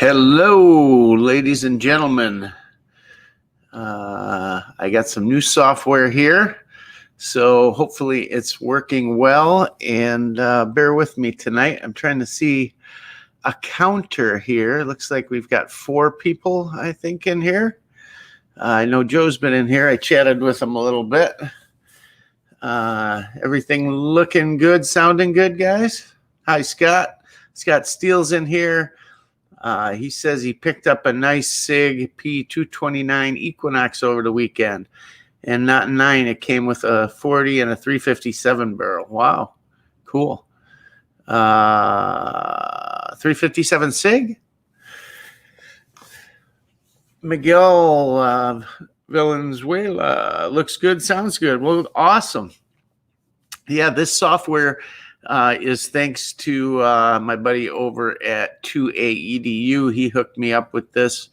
Hello, ladies and gentlemen. I got some new software here, so hopefully it's working well. And bear with me tonight. I'm trying to see a counter here. Looks like we've got 4 people, I think, in here. I know Joe's been in here. I chatted with him a little bit. Everything looking good, sounding good, guys? Hi, Scott. Scott Steele's in here. He says he picked up a nice SIG P229 Equinox over the weekend. And not 9, it came with a 40 and a 357 barrel. Wow, cool. 357 SIG? Miguel Valenzuela, looks good, sounds good. Well, awesome. Yeah, this software is thanks to my buddy over at 2AEDU. He hooked me up with this,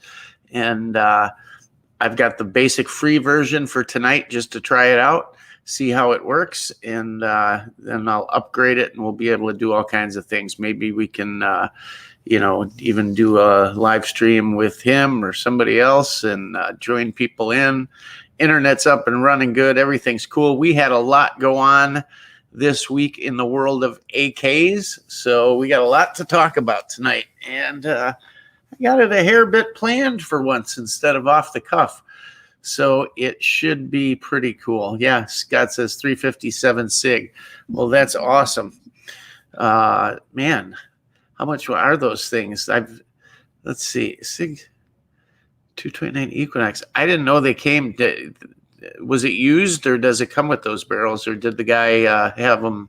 and I've got the basic free version for tonight just to try it out, see how it works, and then I'll upgrade it, and we'll be able to do all kinds of things. Maybe we can, even do a live stream with him or somebody else and join people in. Internet's up and running good. Everything's cool. We had a lot go on this week in the world of AKs, so we got a lot to talk about tonight, and I got it a hair bit planned for once instead of off the cuff, so it should be pretty cool. Yeah, Scott says 357 SIG. Well, that's awesome. Man, how much are those things? Let's see, SIG 229 Equinox. I didn't know they came. Was it used, or does it come with those barrels, or did the guy have them?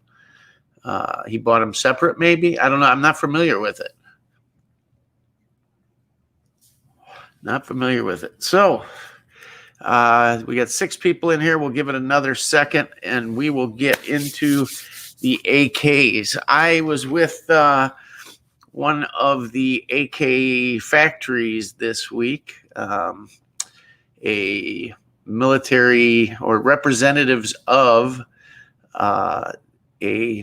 He bought them separate, maybe? I don't know. I'm not familiar with it. So we got 6 people in here. We'll give it another second, and we will get into the AKs. I was with one of the AK factories this week, a military or representatives of a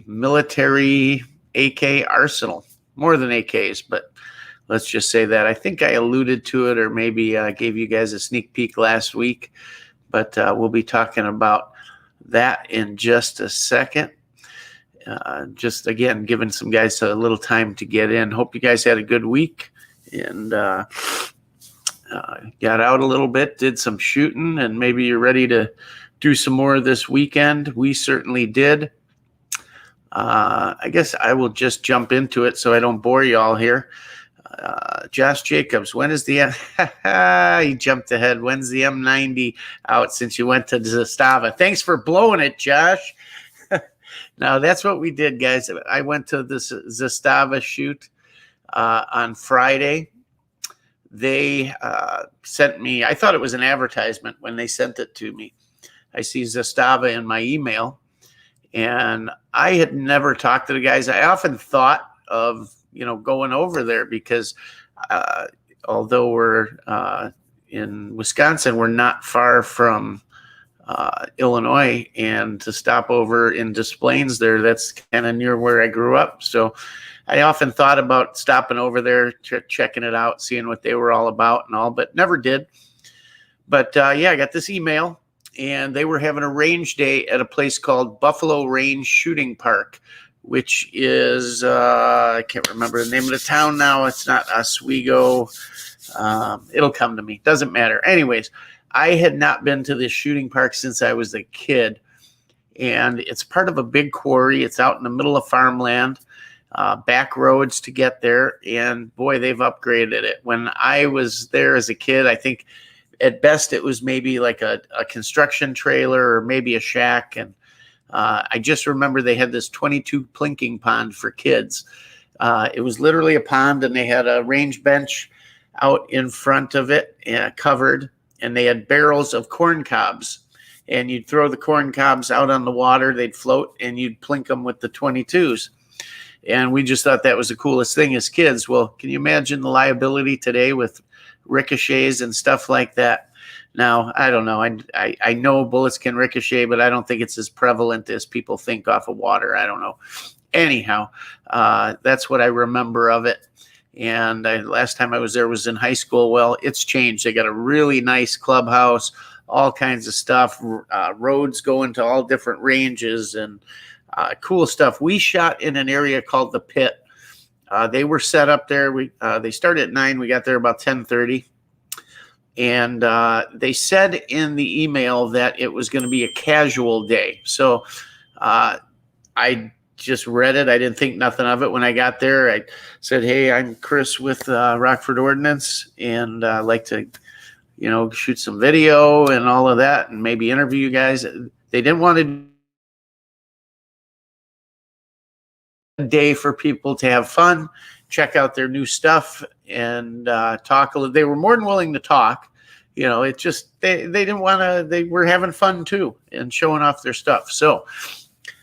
military AK arsenal, more than AKs, but let's just say that. I think I alluded to it, or maybe gave you guys a sneak peek last week, but we'll be talking about that in just a second. Just again, giving some guys a little time to get in. Hope you guys had a good week and got out a little bit, did some shooting, and maybe you're ready to do some more this weekend. We certainly did. I guess I will just jump into it so I don't bore you all here. Josh Jacobs, when is the he jumped ahead. When's the M90 out since you went to Zastava? Thanks for blowing it, Josh. Now, that's what we did, guys. I went to this Zastava shoot on Friday. They sent me, I thought it was an advertisement when they sent it to me. I see Zastava in my email, and I had never talked to the guys. I often thought of, going over there because although we're in Wisconsin, we're not far from Illinois, and to stop over in Des Plaines there, that's kind of near where I grew up. So I often thought about stopping over there, checking it out, seeing what they were all about and all, but never did. But yeah, I got this email, and they were having a range day at a place called Buffalo Range Shooting Park, which is, I can't remember the name of the town now. It's not Oswego. It'll come to me. Doesn't matter. Anyways, I had not been to this shooting park since I was a kid, and it's part of a big quarry. It's out in the middle of farmland. Back roads to get there, and boy, they've upgraded it. When I was there as a kid, I think at best it was maybe like a construction trailer or maybe a shack, and I just remember they had this 22 plinking pond for kids. It was literally a pond, and they had a range bench out in front of it, covered, and they had barrels of corn cobs, and you'd throw the corn cobs out on the water, they'd float, and you'd plink them with the 22s. And we just thought that was the coolest thing as kids. Well, can you imagine the liability today with ricochets and stuff like that? Now, I don't know. I know bullets can ricochet, but I don't think it's as prevalent as people think off of water. I don't know. Anyhow, that's what I remember of it. And last time I was there was in high school. Well, it's changed. They got a really nice clubhouse, all kinds of stuff, roads going to all different ranges, and cool stuff. We shot in an area called the Pit. They were set up there. They started at 9. We got there about 10:30. And they said in the email that it was going to be a casual day. So I just read it. I didn't think nothing of it when I got there. I said, "Hey, I'm Chris with Rockford Ordnance, and I'd like to, shoot some video and all of that, and maybe interview you guys." They didn't want to day for people to have fun, check out their new stuff, and talk a little. They were more than willing to talk. It just they didn't want to. They were having fun too and showing off their stuff. So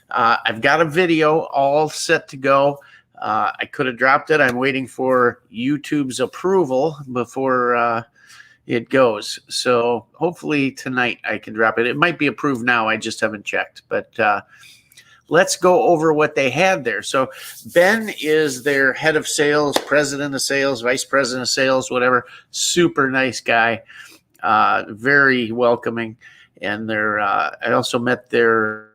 I've got a video all set to go. I could have dropped it. I'm waiting for YouTube's approval before it goes. So hopefully tonight I can drop it. It might be approved now. I just haven't checked, but let's go over what they had there. So Ben is their head of sales, president of sales, vice president of sales, whatever. Super nice guy, very welcoming. And I also met their,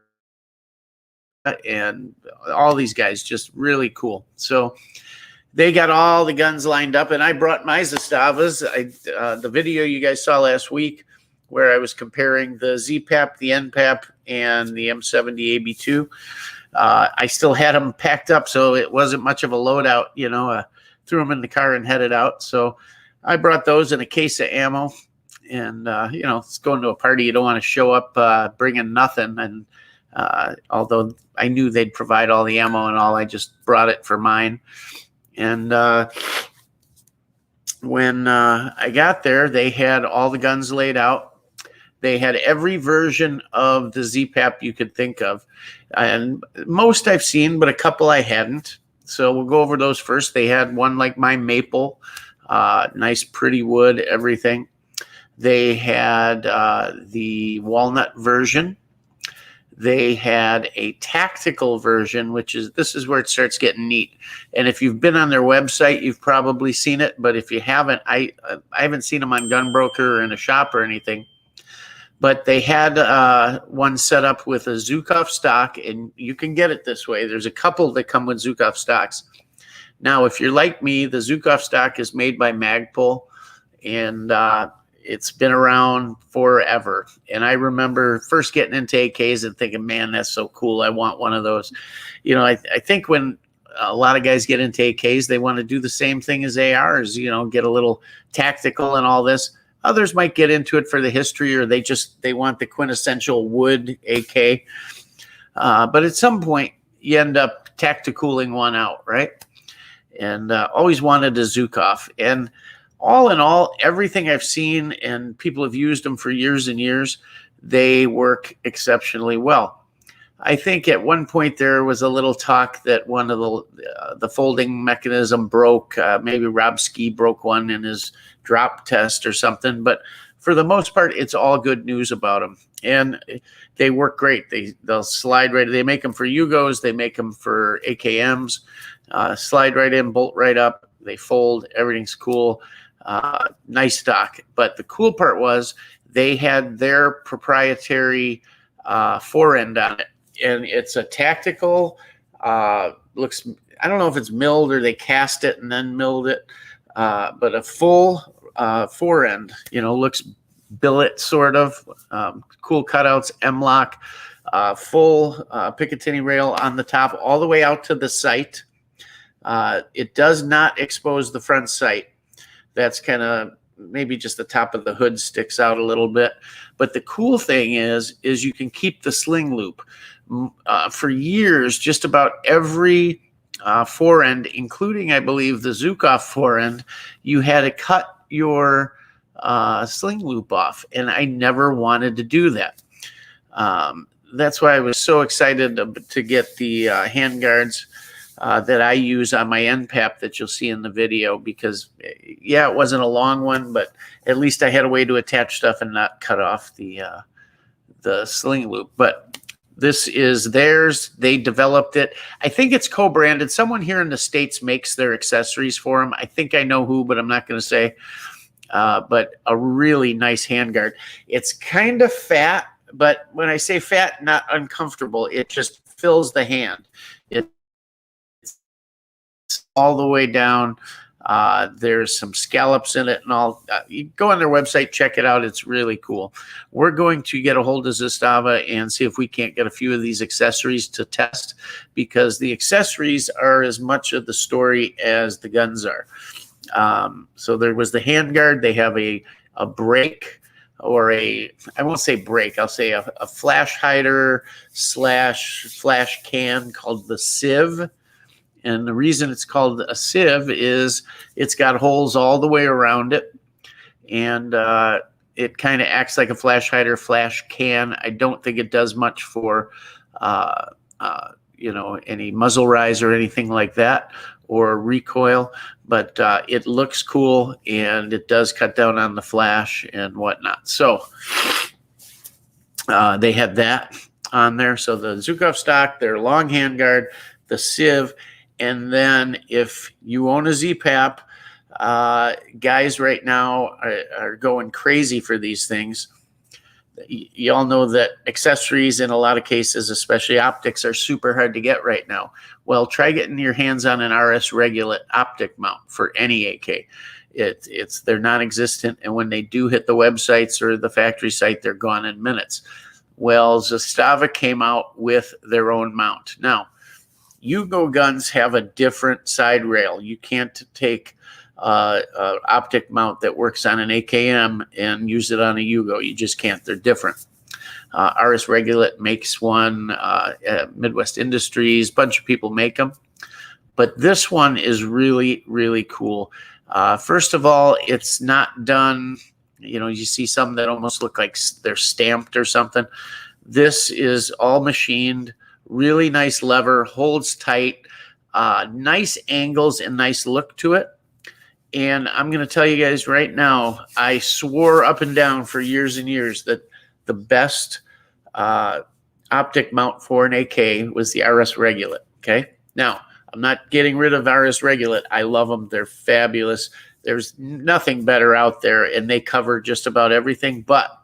and all these guys, just really cool. So they got all the guns lined up, and I brought my Zastavas. The video you guys saw last week, where I was comparing the ZPAP, the NPAP, and the M70 AB2. I still had them packed up, so it wasn't much of a loadout. Threw them in the car and headed out. So I brought those in a case of ammo. And, it's going to a party. You don't want to show up bringing nothing. And although I knew they'd provide all the ammo and all, I just brought it for mine. And when I got there, they had all the guns laid out. They had every version of the ZPAP you could think of. And most I've seen, but a couple I hadn't. So we'll go over those first. They had one like my maple, nice pretty wood, everything. They had the walnut version. They had a tactical version, this is where it starts getting neat. And if you've been on their website, you've probably seen it. But if you haven't, I haven't seen them on Gunbroker or in a shop or anything. But they had one set up with a Zukov stock, and you can get it this way. There's a couple that come with Zukov stocks. Now, if you're like me, the Zukov stock is made by Magpul, and it's been around forever. And I remember first getting into AKs and thinking, man, that's so cool. I want one of those. I think when a lot of guys get into AKs, they want to do the same thing as ARs, get a little tactical and all this. Others might get into it for the history, or they want the quintessential wood AK. But at some point, you end up tacticooling one out, right? And always wanted a Zukov. And all in all, everything I've seen, and people have used them for years and years, they work exceptionally well. I think at one point there was a little talk that one of the folding mechanism broke. Maybe Rob Ski broke one in his drop test or something. But for the most part, it's all good news about them. And they work great. They'll slide right. They make them for Yugos. They make them for AKMs. Slide right in, bolt right up. They fold. Everything's cool. Nice stock. But the cool part was they had their proprietary forend on it. And it's a tactical, looks, I don't know if it's milled or they cast it and then milled it, but a full forend, looks billet sort of, cool cutouts, M-lock, full Picatinny rail on the top all the way out to the sight. It does not expose the front sight. That's kind of maybe just the top of the hood sticks out a little bit. But the cool thing is you can keep the sling loop. For years, just about every forend, including, I believe, the Zukov forend, you had to cut your sling loop off. And I never wanted to do that. That's why I was so excited to get the handguards that I use on my NPAP that you'll see in the video, because, yeah, it wasn't a long one, but at least I had a way to attach stuff and not cut off the sling loop. But This is theirs. They developed it. I think it's co-branded. Someone here in the States makes their accessories for them. I think I know who, but I'm not going to say. But a really nice handguard. It's kind of fat, but when I say fat, not uncomfortable. It just fills the hand. It's all the way down. There's some scallops in it and all. You go on their website, check it out. It's really cool. We're going to get a hold of Zastava and see if we can't get a few of these accessories to test, because the accessories are as much of the story as the guns are. So there was the handguard. They have a brake, or I won't say brake, I'll say a flash hider / flash can called the sieve. And the reason it's called a sieve is it's got holes all the way around it. And it kind of acts like a flash hider, flash can. I don't think it does much for, any muzzle rise or anything like that, or recoil. But it looks cool, and it does cut down on the flash and whatnot. So they had that on there. So the Zukov stock, their long handguard, the sieve. And then if you own a Z-Pap, guys right now are going crazy for these things. You all know that accessories in a lot of cases, especially optics, are super hard to get right now. Well, try getting your hands on an RS Regulate optic mount for any AK. They're non-existent, and when they do hit the websites or the factory site, they're gone in minutes. Well, Zastava came out with their own mount. Now, Yugo guns have a different side rail. You can't take optic mount that works on an AKM and use it on a Yugo. You just can't. They're different. RS Regulate makes one. Midwest Industries, bunch of people make them. But this one is really, really cool. First of all, it's not done. You see some that almost look like they're stamped or something. This is all machined. Really nice lever, holds tight, nice angles and nice look to it. And I'm going to tell you guys right now, I swore up and down for years and years that the best optic mount for an AK was the RS Regulate. Okay. Now, I'm not getting rid of RS Regulate. I love them. They're fabulous. There's nothing better out there, and they cover just about everything. But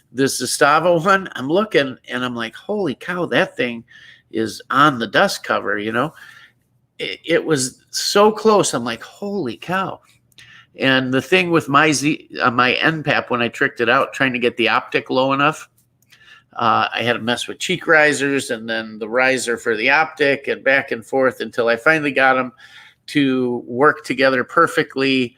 this Zastava one, I'm looking and I'm like, holy cow, that thing is on the dust cover, It was so close. I'm like, holy cow. And the thing with my NPAP, when I tricked it out, trying to get the optic low enough, I had to mess with cheek risers and then the riser for the optic and back and forth until I finally got them to work together perfectly,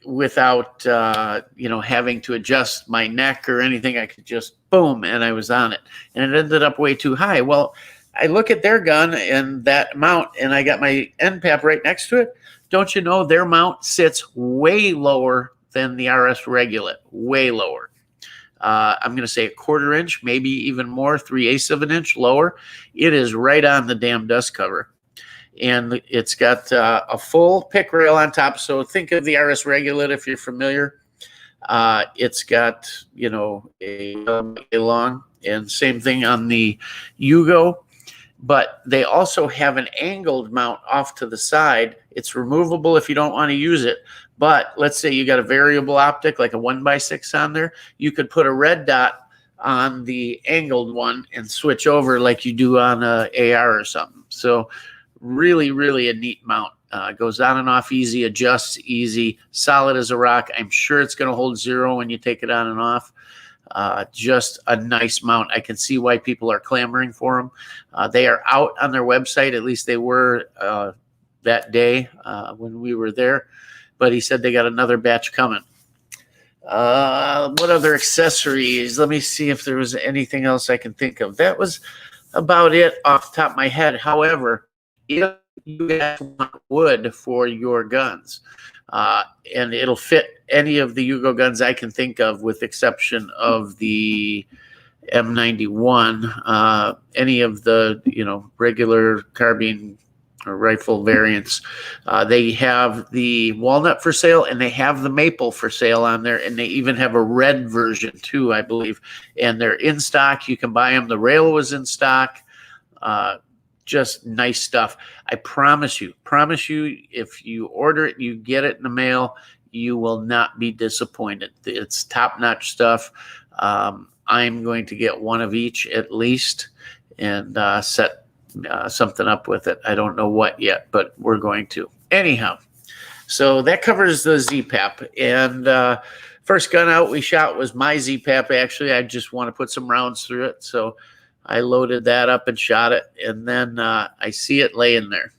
without having to adjust my neck or anything. I could just boom, and I was on it. And it ended up way too high. Well, I look at their gun and that mount, and I got my NPAP right next to it. Don't you know their mount sits way lower than the RS Regulate, way lower. I'm going to say 1/4 inch, maybe even more, 3/8 of an inch lower. It is right on the damn dust cover. And it's got a full pick rail on top. So think of the RS Regulate if you're familiar. It's got, a long, and same thing on the Yugo. But they also have an angled mount off to the side. It's removable if you don't want to use it. But let's say you got a variable optic, like a 1x6 on there. You could put a red dot on the angled one and switch over like you do on a AR or something. So really, really a neat mount. Goes on and off easy, adjusts easy, solid as a rock. I'm sure it's going to hold zero when you take it on and off. Just a nice mount. I can see why people are clamoring for them. They are out on their website. At least they were that day when we were there. But he said they got another batch coming. What other accessories? Let me see if there was anything else I can think of. That was about it off the top of my head. However, if you guys want wood for your guns, and it'll fit any of the Yugo guns I can think of, with exception of the M91, any of the regular carbine rifle variants. They have the walnut for sale, and they have the maple for sale on there, and they even have a red version too, I believe. And they're in stock. You can buy them. The rail was in stock. Just nice stuff. I promise you, if you order it, you get it in the mail, you will not be disappointed. It's top-notch stuff. I'm going to get one of each at least and set something up with it. I don't know what yet, but we're going to. Anyhow, so that covers the ZPAP. And first gun out we shot was my ZPAP, actually. I just want to put some rounds through it. So I loaded that up and shot it. And then I see it laying there.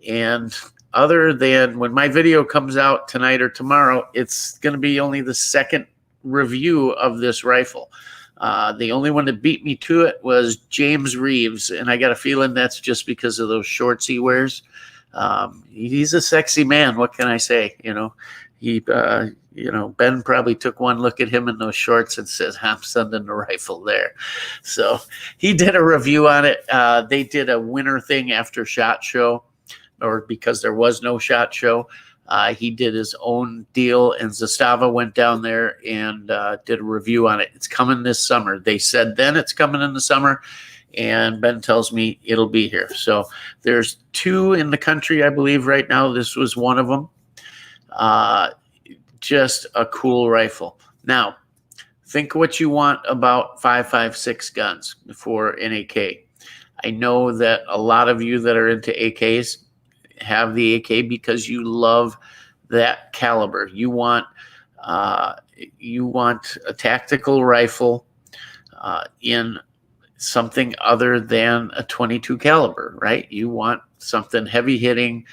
And other than when my video comes out tonight or tomorrow, it's going to be only the second review of this rifle. The only one that beat me to it was James Reeves, and I got a feeling that's just because of those shorts he wears. He's a sexy man. What can I say? Ben probably took one look at him in those shorts and says, "I'm sending the rifle there." So he did a review on it. They did a winter thing after SHOT Show, or because there was no SHOT Show. He did his own deal, and Zastava went down there and did a review on it. It's coming this summer. They said then it's coming in the summer, and Ben tells me it'll be here. So there's 2 in the country, I believe, right now. This was one of them. Just a cool rifle. Now, think what you want about 5.56 guns for an AK. I know that a lot of you that are into AKs have the AK because you love that caliber. You want a tactical rifle in something other than a 22 caliber, right? You want something heavy hitting,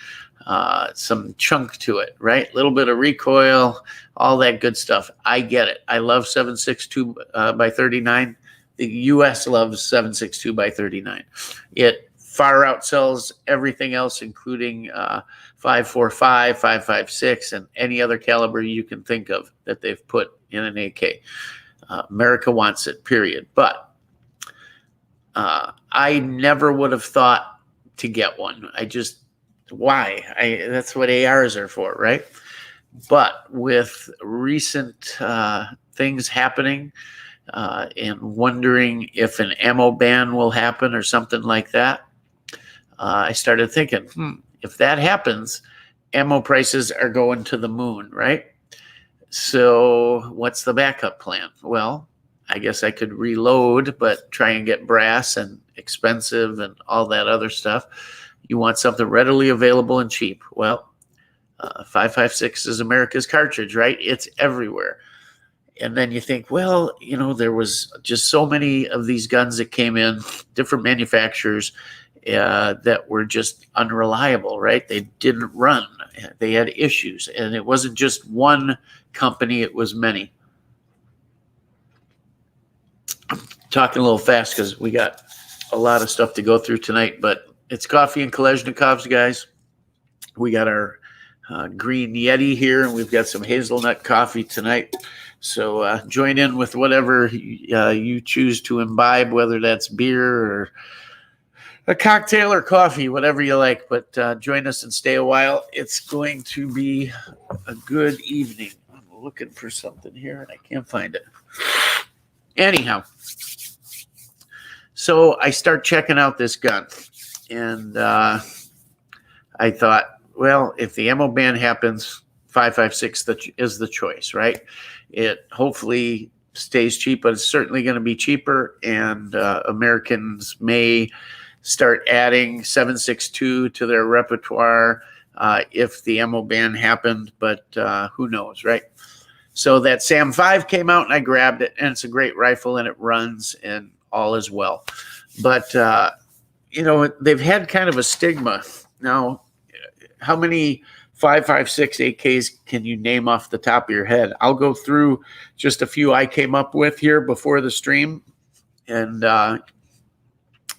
some chunk to it, right? A little bit of recoil, all that good stuff. I get it. I love 7.62 by 39. The U.S. loves 7.62 by 39. It far outsells everything else, including 5.45, 5.56, and any other caliber you can think of that they've put in an AK. America wants it, period. But I never would have thought to get one. Why? That's what ARs are for, right? But with recent things happening and wondering if an ammo ban will happen or something like that, I started thinking, if that happens, ammo prices are going to the moon, right? So what's the backup plan? Well, I guess I could reload, but try and get brass and expensive and all that other stuff. You want something readily available and cheap. Well, 5.56 is America's cartridge, right? It's everywhere. And then you think, well, there was just so many of these guns that came in, different manufacturers, that were just unreliable, right? They didn't run. They had issues. And it wasn't just one company, it was many. I'm talking a little fast because we got a lot of stuff to go through tonight, but it's Koffee and Kalashnikovs, guys. We got our green Yeti here, and we've got some hazelnut coffee tonight. So join in with whatever you choose to imbibe, whether that's beer or a cocktail or coffee, whatever you like. But join us and stay a while. It's going to be a good evening. I'm looking for something here, and I can't find it. Anyhow, so I start checking out this gun. And I thought, well, if the ammo ban happens, 5.56 is the choice, right? It hopefully stays cheap, but it's certainly going to be cheaper. And Americans may start adding 7.62 to their repertoire if the ammo ban happened, but who knows, right? So that SAM 5 came out, and I grabbed it, and it's a great rifle, and it runs, and all is well. But they've had kind of a stigma. Now, how many 5.56 AKs can you name off the top of your head? I'll go through just a few I came up with here before the stream. And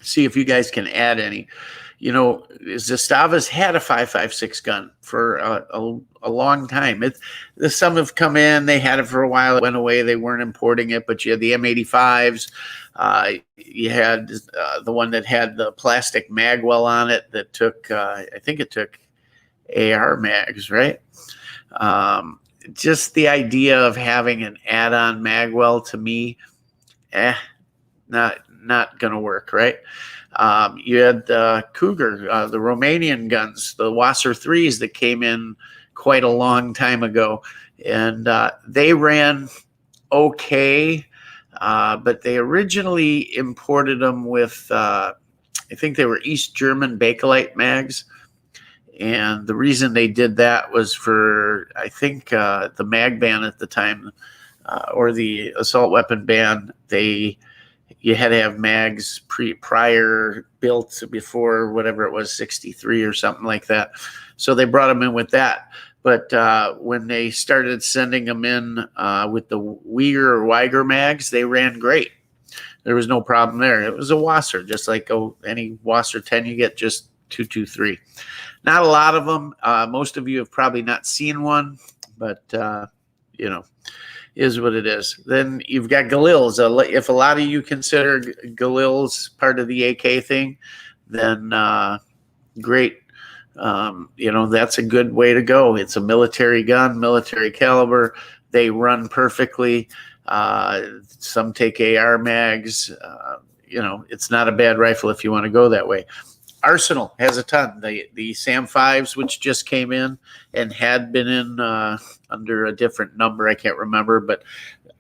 see if you guys can add any. You know, Zastava's had a 5.56 gun for a long time. Some have come in, they had it for a while, it went away, they weren't importing it, but you had the M85s. You had the one that had the plastic magwell on it that took, I think it took AR mags, right? Just the idea of having an add-on magwell, to me, not going to work, right? You had the Cougar, the Romanian guns, the Wasser 3s that came in quite a long time ago, and they ran okay, but they originally imported them with, I think they were East German Bakelite mags. And the reason they did that was for, I think, the mag ban at the time, or the assault weapon ban. You had to have mags prior built before whatever it was, 63 or something like that. So they brought them in with that. But when they started sending them in with the Uyghur or Weiger mags, they ran great. There was no problem there. It was a Wasser, just like any Wasser 10 you get, just 223. Not a lot of them. Most of you have probably not seen one, but you know, is what it is. Then you've got Galils. If a lot of you consider Galils part of the AK thing, then great. You know, that's a good way to go. It's a military gun, military caliber. They run perfectly. Some take AR mags. You know, it's not a bad rifle if you want to go that way. Arsenal has a ton. The SAM 5s, which just came in and had been in under a different number, I can't remember, but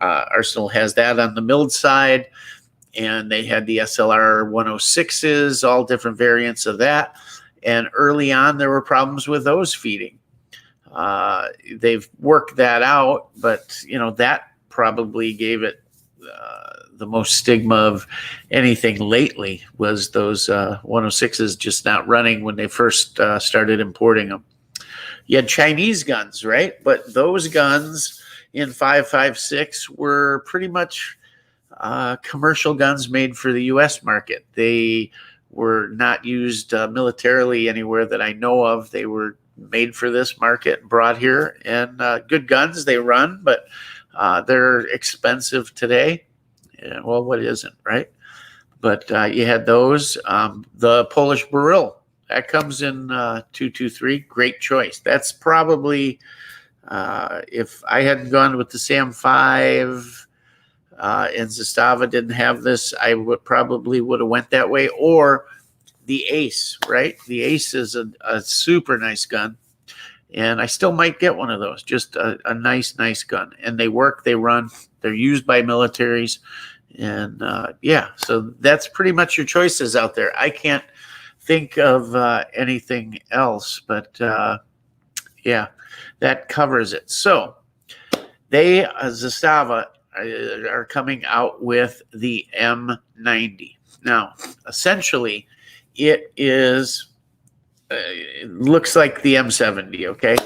Arsenal has that on the milled side, and they had the SLR 106s, all different variants of that. And early on, there were problems with those feeding. They've worked that out, but you know, that probably gave it the most stigma of anything lately, was those 106s just not running when they first started importing them. You had Chinese guns, right? But those guns in 5.56 were pretty much commercial guns made for the U.S. market. They were not used militarily anywhere that I know of. They were made for this market, brought here, and good guns. They run, but they're expensive today. Yeah, well, what isn't, right? But you had those. The Polish Beryl, that comes in 223. Great choice. That's probably, if I hadn't gone with the SAM 5 and Zastava didn't have this, I would have went that way. Or the Ace, right? The Ace is a super nice gun. And I still might get one of those. Just a nice gun. And they work, they run, they're used by militaries. And yeah, so that's pretty much your choices out there. I can't think of anything else, but yeah, that covers it. So they, Zastava, are coming out with the M90. Now, essentially, it looks like the M70, okay?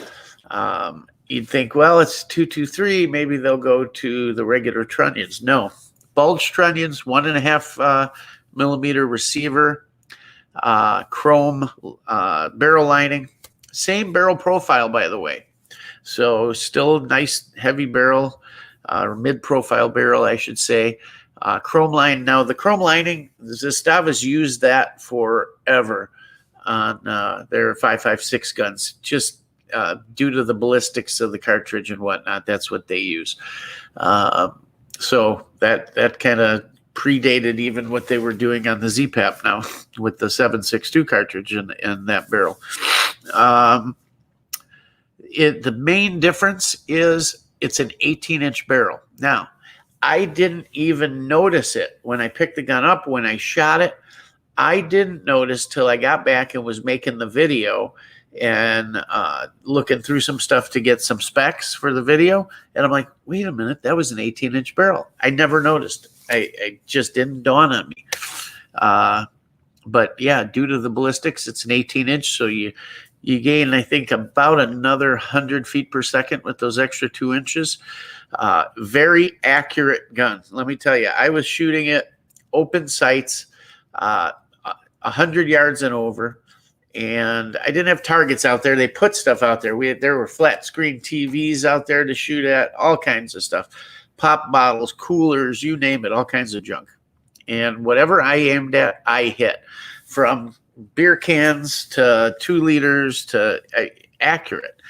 You'd think, well, it's 223, maybe they'll go to the regular trunnions. No. Bulge trunnions, 1.5 millimeter receiver, chrome barrel lining, same barrel profile, by the way. So still nice heavy barrel, or mid-profile barrel, I should say. Chrome line. Now the chrome lining, Zastava's used that forever on their 5.56 guns, just due to the ballistics of the cartridge and whatnot. That's what they use. So that kind of predated even what they were doing on the ZPAP now with the 7.62 cartridge and that barrel. The main difference is it's an 18-inch barrel. Now, I didn't even notice it when I picked the gun up. When I shot it, I didn't notice till I got back and was making the video and looking through some stuff to get some specs for the video. And I'm like, wait a minute, that was an 18-inch barrel. I never noticed. I just didn't dawn on me. But yeah, due to the ballistics, it's an 18-inch. So you gain, I think, about another 100 feet per second with those extra 2 inches. Very accurate gun. Let me tell you, I was shooting it open sights. 100 yards and over. And I didn't have targets out there. They put stuff out there. There were flat screen TVs out there to shoot at, all kinds of stuff. Pop bottles, coolers, you name it, all kinds of junk. And whatever I aimed at, I hit. From beer cans to 2 liters to accurate.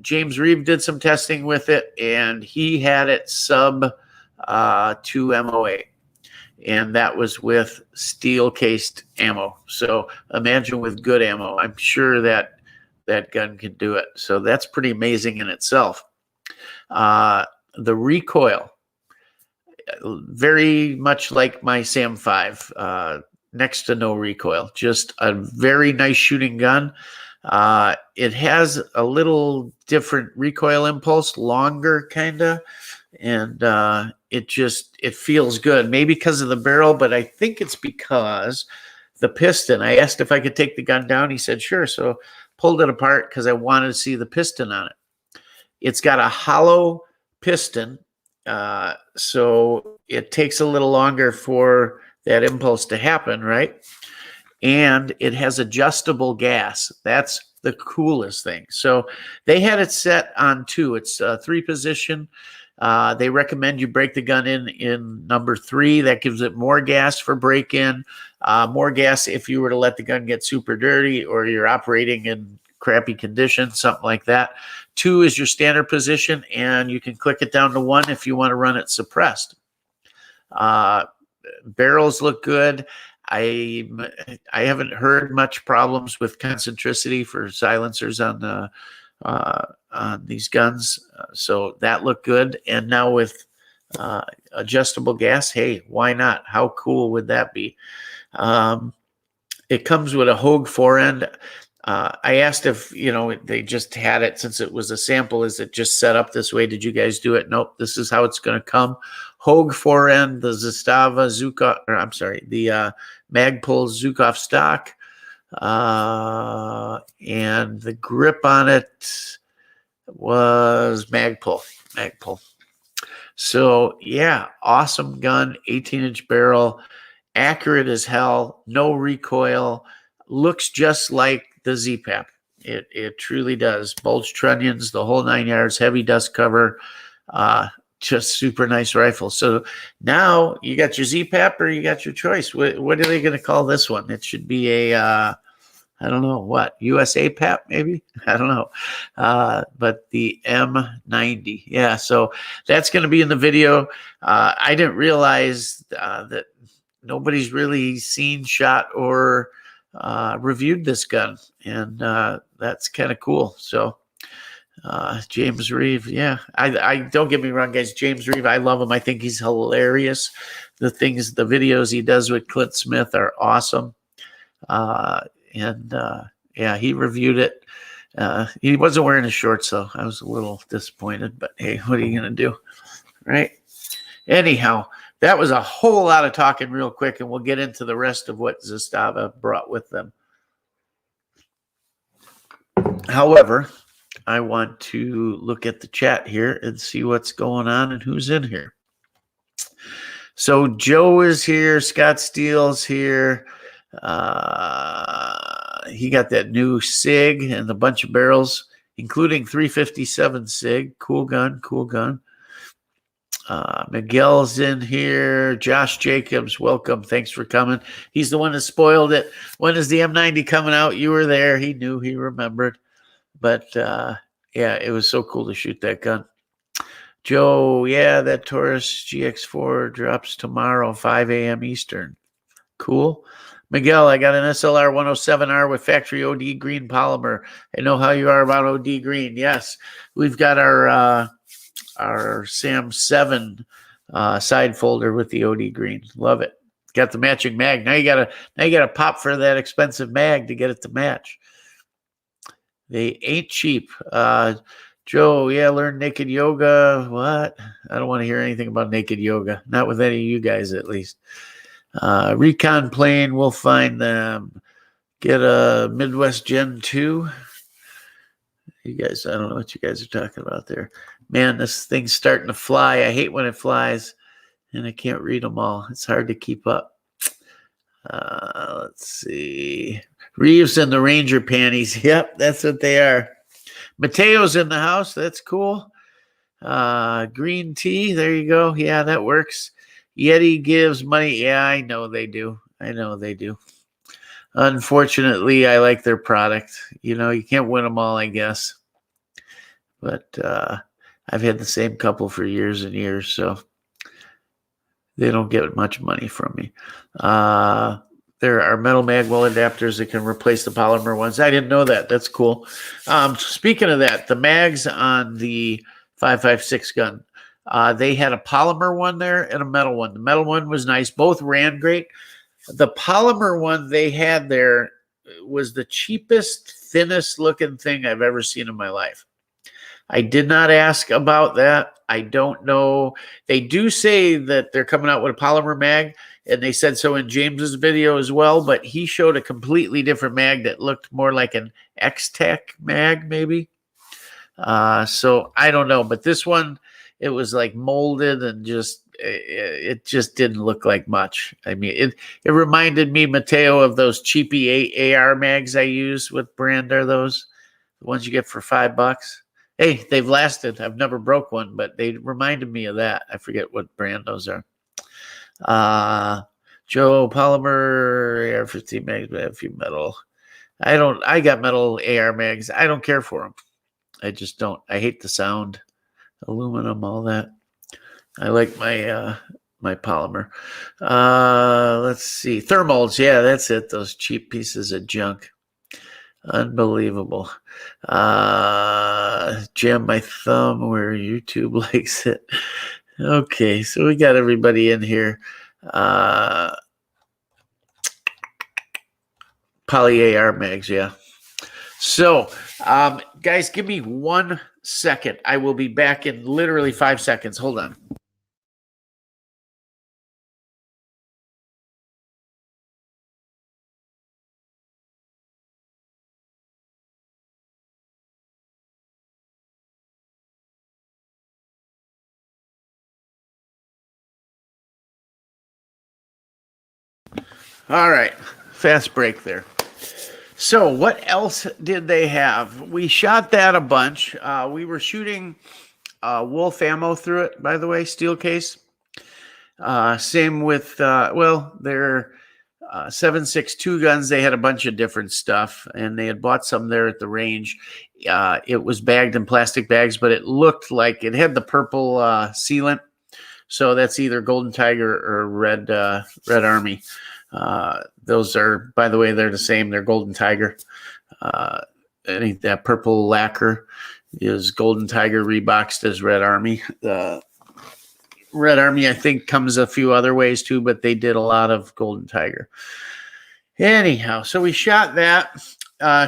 James Reeve did some testing with it, and he had it sub 2 MOA. And that was with steel-cased ammo. So imagine with good ammo. I'm sure that gun can do it. So that's pretty amazing in itself. The recoil, very much like my Sam 5, next to no recoil. Just a very nice shooting gun. It has a little different recoil impulse, longer kind of. And it feels good, maybe because of the barrel, but I think it's because the piston. I asked if I could take the gun down. He said, sure. So pulled it apart because I wanted to see the piston on it. It's got a hollow piston, so it takes a little longer for that impulse to happen, right? And it has adjustable gas. That's the coolest thing. So they had it set on 2. It's 3 position. They recommend you break the gun in number 3. That gives it more gas for break-in, more gas if you were to let the gun get super dirty or you're operating in crappy conditions, something like that. 2 is your standard position, and you can click it down to 1 if you want to run it suppressed. Barrels look good. I haven't heard much problems with concentricity for silencers on these guns, so that looked good. And now with adjustable gas, hey, why not? How cool would that be? It comes with a Hogue forend. I asked if they just had it since it was a sample. Is it just set up this way? Did you guys do it? Nope. This is how it's going to come. Hogue forend, the Zastava Zukov, or I'm sorry, the Magpul Zukov stock, and the grip on it was Magpul. So yeah, awesome gun, 18-inch barrel, accurate as hell, no recoil, looks just like the Z-Pap. It truly does. Bulge trunnions, the whole 9 yards, heavy dust cover, just super nice rifle. So now you got your Z-Pap or you got your choice. What are they going to call this one? It should be a, I don't know what, USA Pap maybe? I don't know. But the M90. Yeah, so that's going to be in the video. I didn't realize that nobody's really seen, shot, or reviewed this gun. And that's kind of cool. So James Reeve, yeah. I don't get me wrong, guys. James Reeve, I love him. I think he's hilarious. The videos he does with Clint Smith are awesome. Yeah, he reviewed it. He wasn't wearing his shorts, so I was a little disappointed. But hey, what are you gonna do, right? Anyhow, that was a whole lot of talking real quick, and we'll get into the rest of what Zastava brought with them. However, I want to look at the chat here and see what's going on and who's in here. So Joe is here. Scott Steele's here. He got that new SIG and a bunch of barrels, including 357 SIG. Cool gun. Miguel's in here. Josh Jacobs, welcome. Thanks for coming. He's the one that spoiled it. When is the M90 coming out? You were there. He knew. He remembered. But yeah, it was so cool to shoot that gun. Joe, yeah, that Taurus GX4 drops tomorrow, 5 a.m. Eastern. Cool. Miguel, I got an SLR 107R with factory OD green polymer. I know how you are about OD green. Yes, we've got our Sam 7 side folder with the OD green. Love it. Got the matching mag. Now you gotta pop for that expensive mag to get it to match. They ain't cheap. Joe, yeah, learn naked yoga. What? I don't want to hear anything about naked yoga. Not with any of you guys, at least. Recon plane, we'll find them. Get a Midwest Gen 2. You guys, I don't know what you guys are talking about there. Man, this thing's starting to fly. I hate when it flies, and I can't read them all. It's hard to keep up. Let's see. Reeves and the Ranger panties. Yep, that's what they are. Mateo's in the house. That's cool. Green tea. There you go. Yeah, that works. Yeti gives money. Yeah, I know they do. I know they do. Unfortunately, I like their product. You know, you can't win them all, I guess. But I've had the same couple for years and years, so they don't get much money from me. There are metal mag well adapters that can replace the polymer ones. I didn't know that. That's cool. Speaking of that, the mags on the 5.56 gun, they had a polymer one there and a metal one. The metal one was nice. Both ran great. The polymer one they had there was the cheapest, thinnest looking thing I've ever seen in my life. I did not ask about that. I don't know. They do say that they're coming out with a polymer mag, and they said so in James's video as well, but he showed a completely different mag that looked more like an X-Tech mag, maybe. So I don't know, but this one, it was like molded and it just didn't look like much. I mean, it reminded me, Mateo, of those cheapy AR mags I use. What brand are those? The ones you get for $5. Hey, they've lasted. I've never broke one, but they reminded me of that. I forget what brand those are. Joe, polymer AR-15 mags, but a few metal. I got metal AR mags. I don't care for them. I just don't. I hate the sound. Aluminum, all that. I like my my polymer. Let's see. Thermals. Yeah, that's it. Those cheap pieces of junk. Unbelievable. Jam my thumb where YouTube likes it. Okay, so we got everybody in here. Poly AR mags, yeah. So, guys, give me 1 second. I will be back in literally 5 seconds. Hold on. All right, fast break there. So what else did they have? We shot that a bunch. We were shooting wolf ammo through it, by the way, steel case. Same with, their 7.62 guns. They had a bunch of different stuff, and they had bought some there at the range. It was bagged in plastic bags, but it looked like it had the purple sealant. So that's either Golden Tiger or Red Army. Those are, by the way, they're the same. They're Golden Tiger. That purple lacquer is Golden Tiger reboxed as Red Army. The Red Army, I think, comes a few other ways too, but they did a lot of Golden Tiger. Anyhow, so we shot that.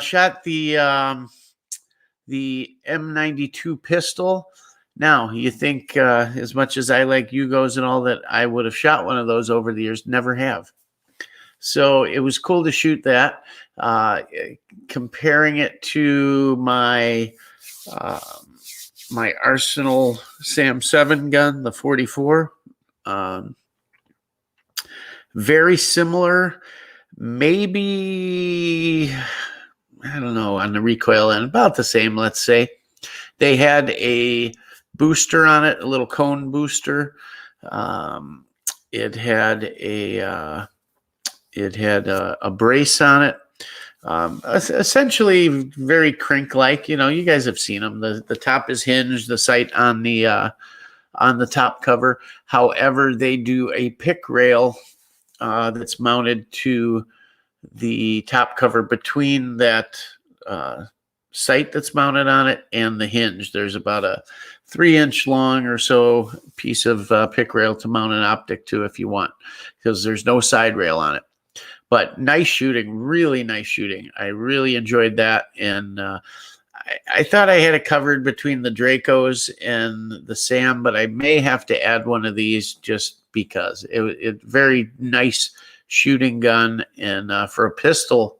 Shot the M92 pistol. Now, you think, as much as I like Yugos and all that, I would have shot one of those over the years. Never have. So it was cool to shoot that. Comparing it to my my Arsenal Sam 7 gun, the 44. Very similar. Maybe, I don't know, on the recoil end, about the same, let's say. They had a booster on it, a little cone booster. It had a brace on it. Essentially very crank-like. You know, you guys have seen them. The top is hinged, the sight on the top cover. However, they do a pick rail that's mounted to the top cover between that sight that's mounted on it and the hinge. There's about a 3-inch long or so piece of pick rail to mount an optic to if you want, because there's no side rail on it. But nice shooting, really nice shooting. I really enjoyed that. And I thought I had it covered between the Dracos and the Sam, but I may have to add one of these just because. It very nice shooting gun. And for a pistol,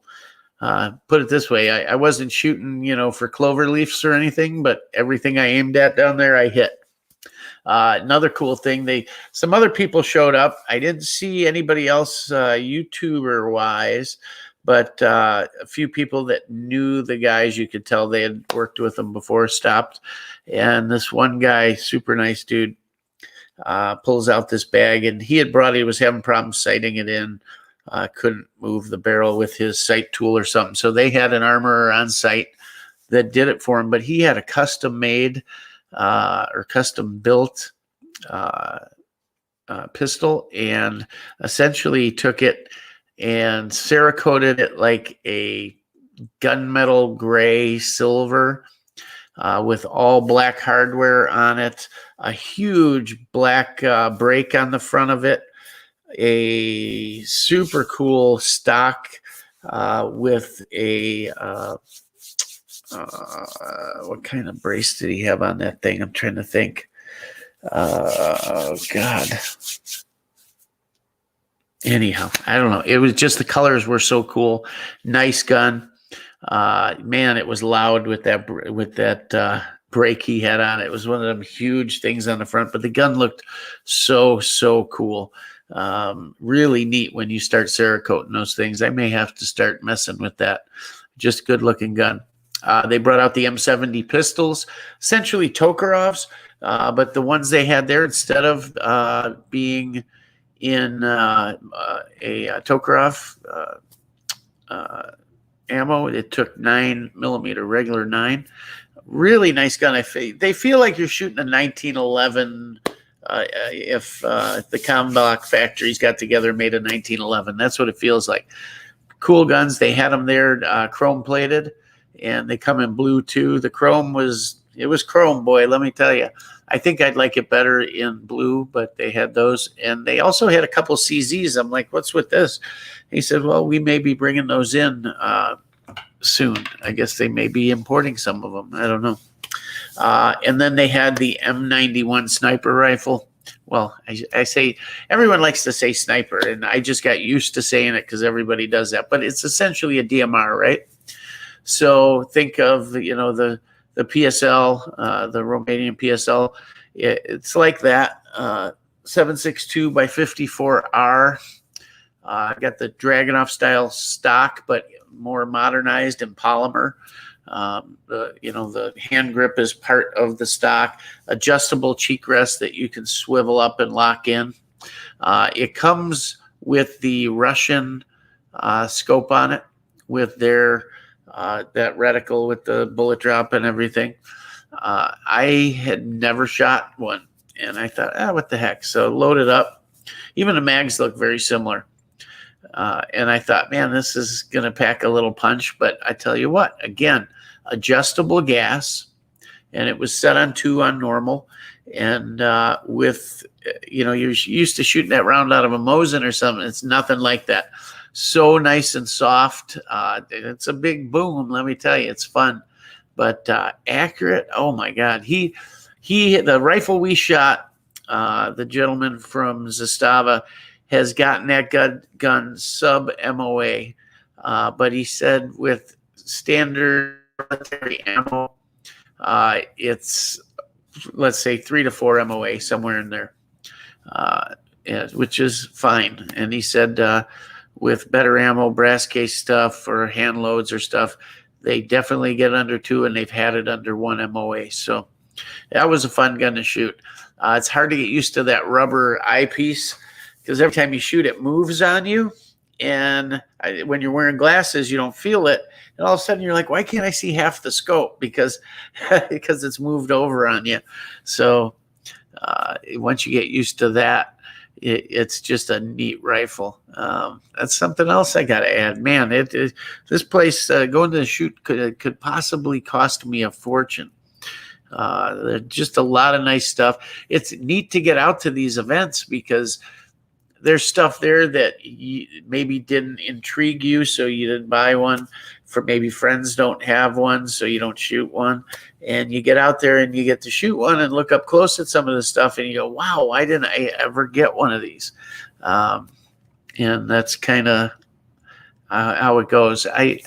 put it this way, I wasn't shooting, for clover leaves or anything, but everything I aimed at down there, I hit. Another cool thing, some other people showed up. I didn't see anybody else YouTuber wise, but a few people that knew the guys, you could tell they had worked with them before, stopped. And this one guy, super nice dude, pulls out this bag, and he was having problems sighting it in. Couldn't move the barrel with his sight tool or something. So they had an armorer on site that did it for him, but he had a custom made or custom built pistol, and essentially took it and Cerakoted it like a gunmetal gray silver with all black hardware on it, a huge black break on the front of it, a super cool stock with a what kind of brace did he have on that thing? I'm trying to think. Oh God. Anyhow, I don't know. It was just the colors were so cool. Nice gun. Man, it was loud with that brake he had on it. It was one of them huge things on the front, but the gun looked so cool. Really neat when you start Cerakoting those things. I may have to start messing with that. Just good looking gun. They brought out the M70 pistols, essentially Tokharovs, but the ones they had there, instead of being in a Tokharov ammo, it took 9mm, regular 9. Really nice gun. They feel like you're shooting a 1911. If the Kalashnikov factories got together and made a 1911, that's what it feels like. Cool guns. They had them there, chrome plated, and they come in blue too. The chrome was chrome, boy. Let me tell you. I think I'd like it better in blue, but they had those, and they also had a couple CZs. I'm like, what's with this? He said, well, we may be bringing those in soon. I guess they may be importing some of them. I don't know. And then they had the M91 sniper rifle. Well, I say, everyone likes to say sniper, and I just got used to saying it because everybody does that. But it's essentially a DMR, right? So think of, the PSL, the Romanian PSL. It's like that. 7.62 by 54R. Got the Dragunov style stock, but more modernized in polymer. The hand grip is part of the stock. Adjustable cheek rest that you can swivel up and lock in. It comes with the Russian scope on it, with their that reticle with the bullet drop and everything. I had never shot one, and I thought, what the heck? So loaded up. Even the mags look very similar. And I thought, man, this is going to pack a little punch. But I tell you what, again, adjustable gas, and it was set on 2 on normal. And with, you're used to shooting that round out of a Mosin or something. It's nothing like that. So nice and soft. It's a big boom, let me tell you. It's fun, but accurate. Oh my God. The rifle we shot, the gentleman from Zastava, has gotten that gun sub MOA, but he said with standard military ammo, it's, let's say, 3 to 4 MOA, somewhere in there, which is fine. And he said with better ammo, brass case stuff or hand loads or stuff, they definitely get under 2, and they've had it under 1 MOA. So that was a fun gun to shoot. It's hard to get used to that rubber eyepiece, because every time you shoot, it moves on you. And when you're wearing glasses, you don't feel it. And all of a sudden, you're like, why can't I see half the scope? Because it's moved over on you. So once you get used to that, it's just a neat rifle. That's something else I got to add. Man, this place, going to the shoot could possibly cost me a fortune. There's just a lot of nice stuff. It's neat to get out to these events because there's stuff there that maybe didn't intrigue you, so you didn't buy one. For maybe friends don't have one, so you don't shoot one. And you get out there and you get to shoot one and look up close at some of the stuff, and you go, wow, why didn't I ever get one of these? And that's kind of how it goes. I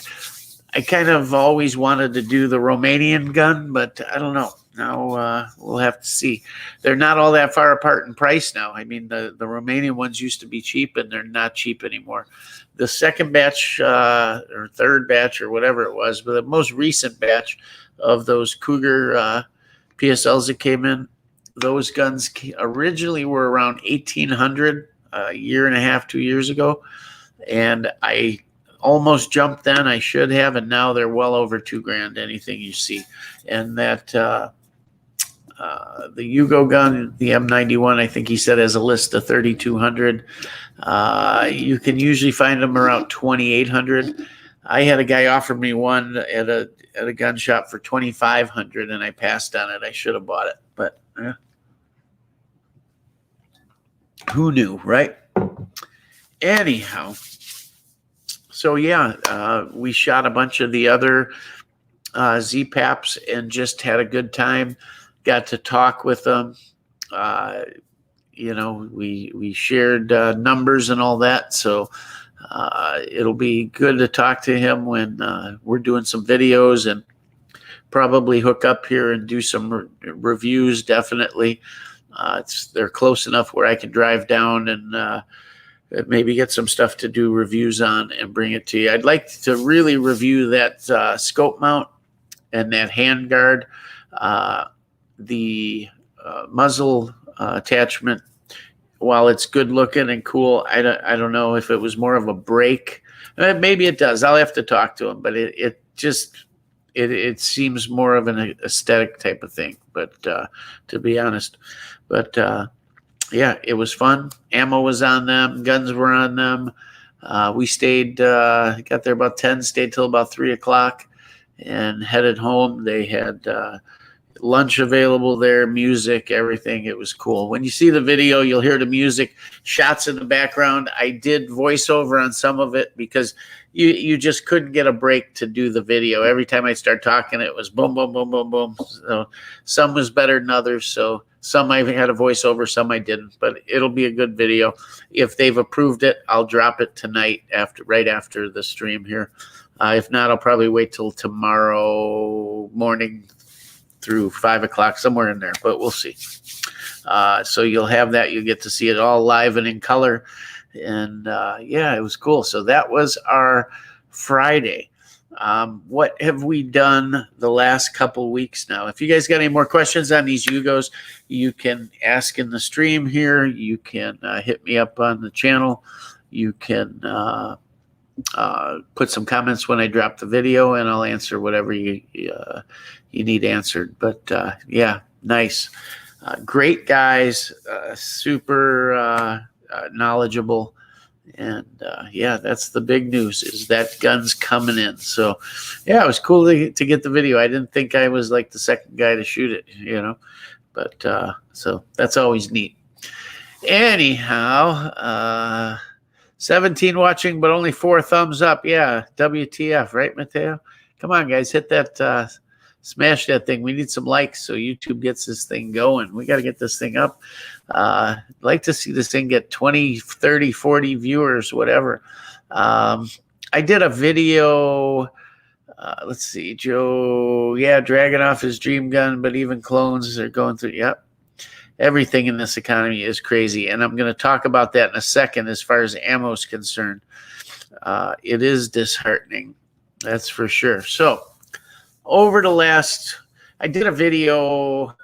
kind of always wanted to do the Romanian gun, but I don't know. Now we'll have to see. They're not all that far apart in price now. I mean, the Romanian ones used to be cheap, and they're not cheap anymore. The second batch or third batch or whatever it was, but the most recent batch of those Cougar PSLs that came in, those guns originally were around 1,800 a year and a half, 2 years ago, and I almost jumped then. I should have, and now they're well over $2,000. Anything you see, and that the Yugo gun, the M91, I think he said has a list of 3,200. You can usually find them around 2,800. I had a guy offer me one at a gun shop for 2,500, and I passed on it. I should have bought it, but who knew, right? Anyhow, so yeah, we shot a bunch of the other ZPAPs and just had a good time. Got to talk with them. We shared numbers and all that. So it'll be good to talk to him when we're doing some videos, and probably hook up here and do some reviews. Definitely. They're close enough where I can drive down and maybe get some stuff to do reviews on and bring it to you. I'd like to really review that scope mount and that handguard. The muzzle attachment, while it's good looking and cool, I don't know if it was more of a break. Maybe it does. I'll have to talk to him, but it seems more of an aesthetic type of thing. But to be honest, yeah, it was fun. Ammo was on them. Guns were on them. We stayed, got there about 10, stayed till about 3 o'clock and headed home. They had lunch available there, music, everything. It was cool. When you see the video, you'll hear the music, shots in the background. I did voiceover on some of it because you just couldn't get a break to do the video. Every time I start talking, it was boom, boom, boom, boom, boom. So some was better than others. So some I had a voiceover, some I didn't, but it'll be a good video. If they've approved it, I'll drop it tonight right after the stream here. If not, I'll probably wait till tomorrow morning through 5 o'clock, somewhere in there, but we'll see. So you'll have that. You'll get to see it all live and in color. And yeah, it was cool. So that was our Friday. What have we done the last couple weeks now? If you guys got any more questions on these Yugos, you can ask in the stream here. You can hit me up on the channel. You can put some comments when I drop the video, and I'll answer whatever you need answered. But yeah, nice. Great guys, super knowledgeable. And yeah, that's the big news, is that gun's coming in. So yeah, it was cool to get the video. I didn't think I was like the second guy to shoot it, but so that's always neat. Anyhow, 17 watching, but only 4 thumbs up. Yeah, WTF, right, Mateo? Come on, guys, hit that, smash that thing. We need some likes so YouTube gets this thing going. We got to get this thing up. I'd like to see this thing get 20, 30, 40 viewers, whatever. I did a video, let's see, Joe, yeah, dragging off his dream gun, but even clones are going through, yep. Everything in this economy is crazy, and I'm going to talk about that in a second as far as ammo is concerned. It is disheartening, that's for sure. So over the last, I did a video,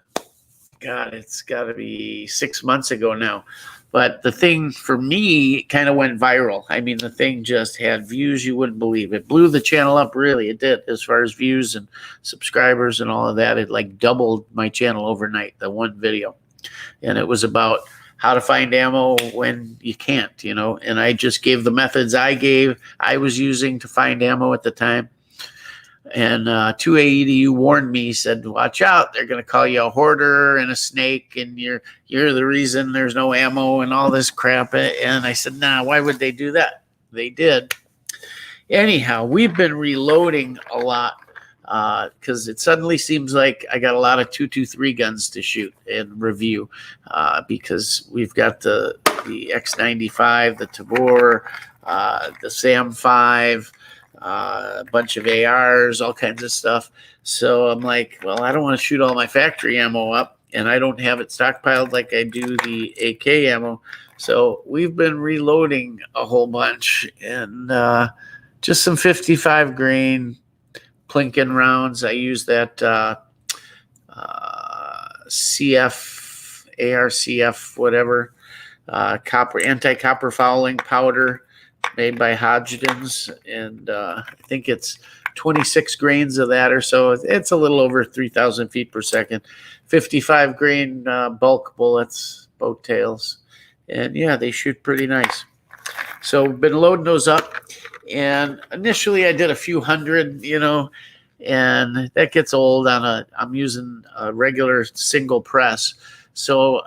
God, it's got to be 6 months ago now. But the thing for me kind of went viral. I mean, the thing just had views you wouldn't believe. It blew the channel up, really. It did, as far as views and subscribers and all of that. It like doubled my channel overnight, the one video. And it was about how to find ammo when you can't, And I just gave the methods I was using to find ammo at the time. And 2AEDU warned me, said, watch out, they're going to call you a hoarder and a snake, and you're the reason there's no ammo and all this crap. And I said, nah, why would they do that? They did. Anyhow, we've been reloading a lot because it suddenly seems like I got a lot of 223 guns to shoot and review because we've got the X95, the Tabor, the Sam 5, a bunch of ARs, all kinds of stuff. So I'm like, well, I don't want to shoot all my factory ammo up, and I don't have it stockpiled like I do the AK ammo. So we've been reloading a whole bunch, and just some 55 grain Plinken rounds. I use that CF, ARCF, whatever, copper, anti-copper fouling powder made by Hodgdon's, and I think it's 26 grains of that or so. It's a little over 3,000 feet per second. 55 grain bulk bullets, boat tails, and yeah, they shoot pretty nice. So we've been loading those up, and initially I did a few hundred, and that gets old I'm using a regular single press. So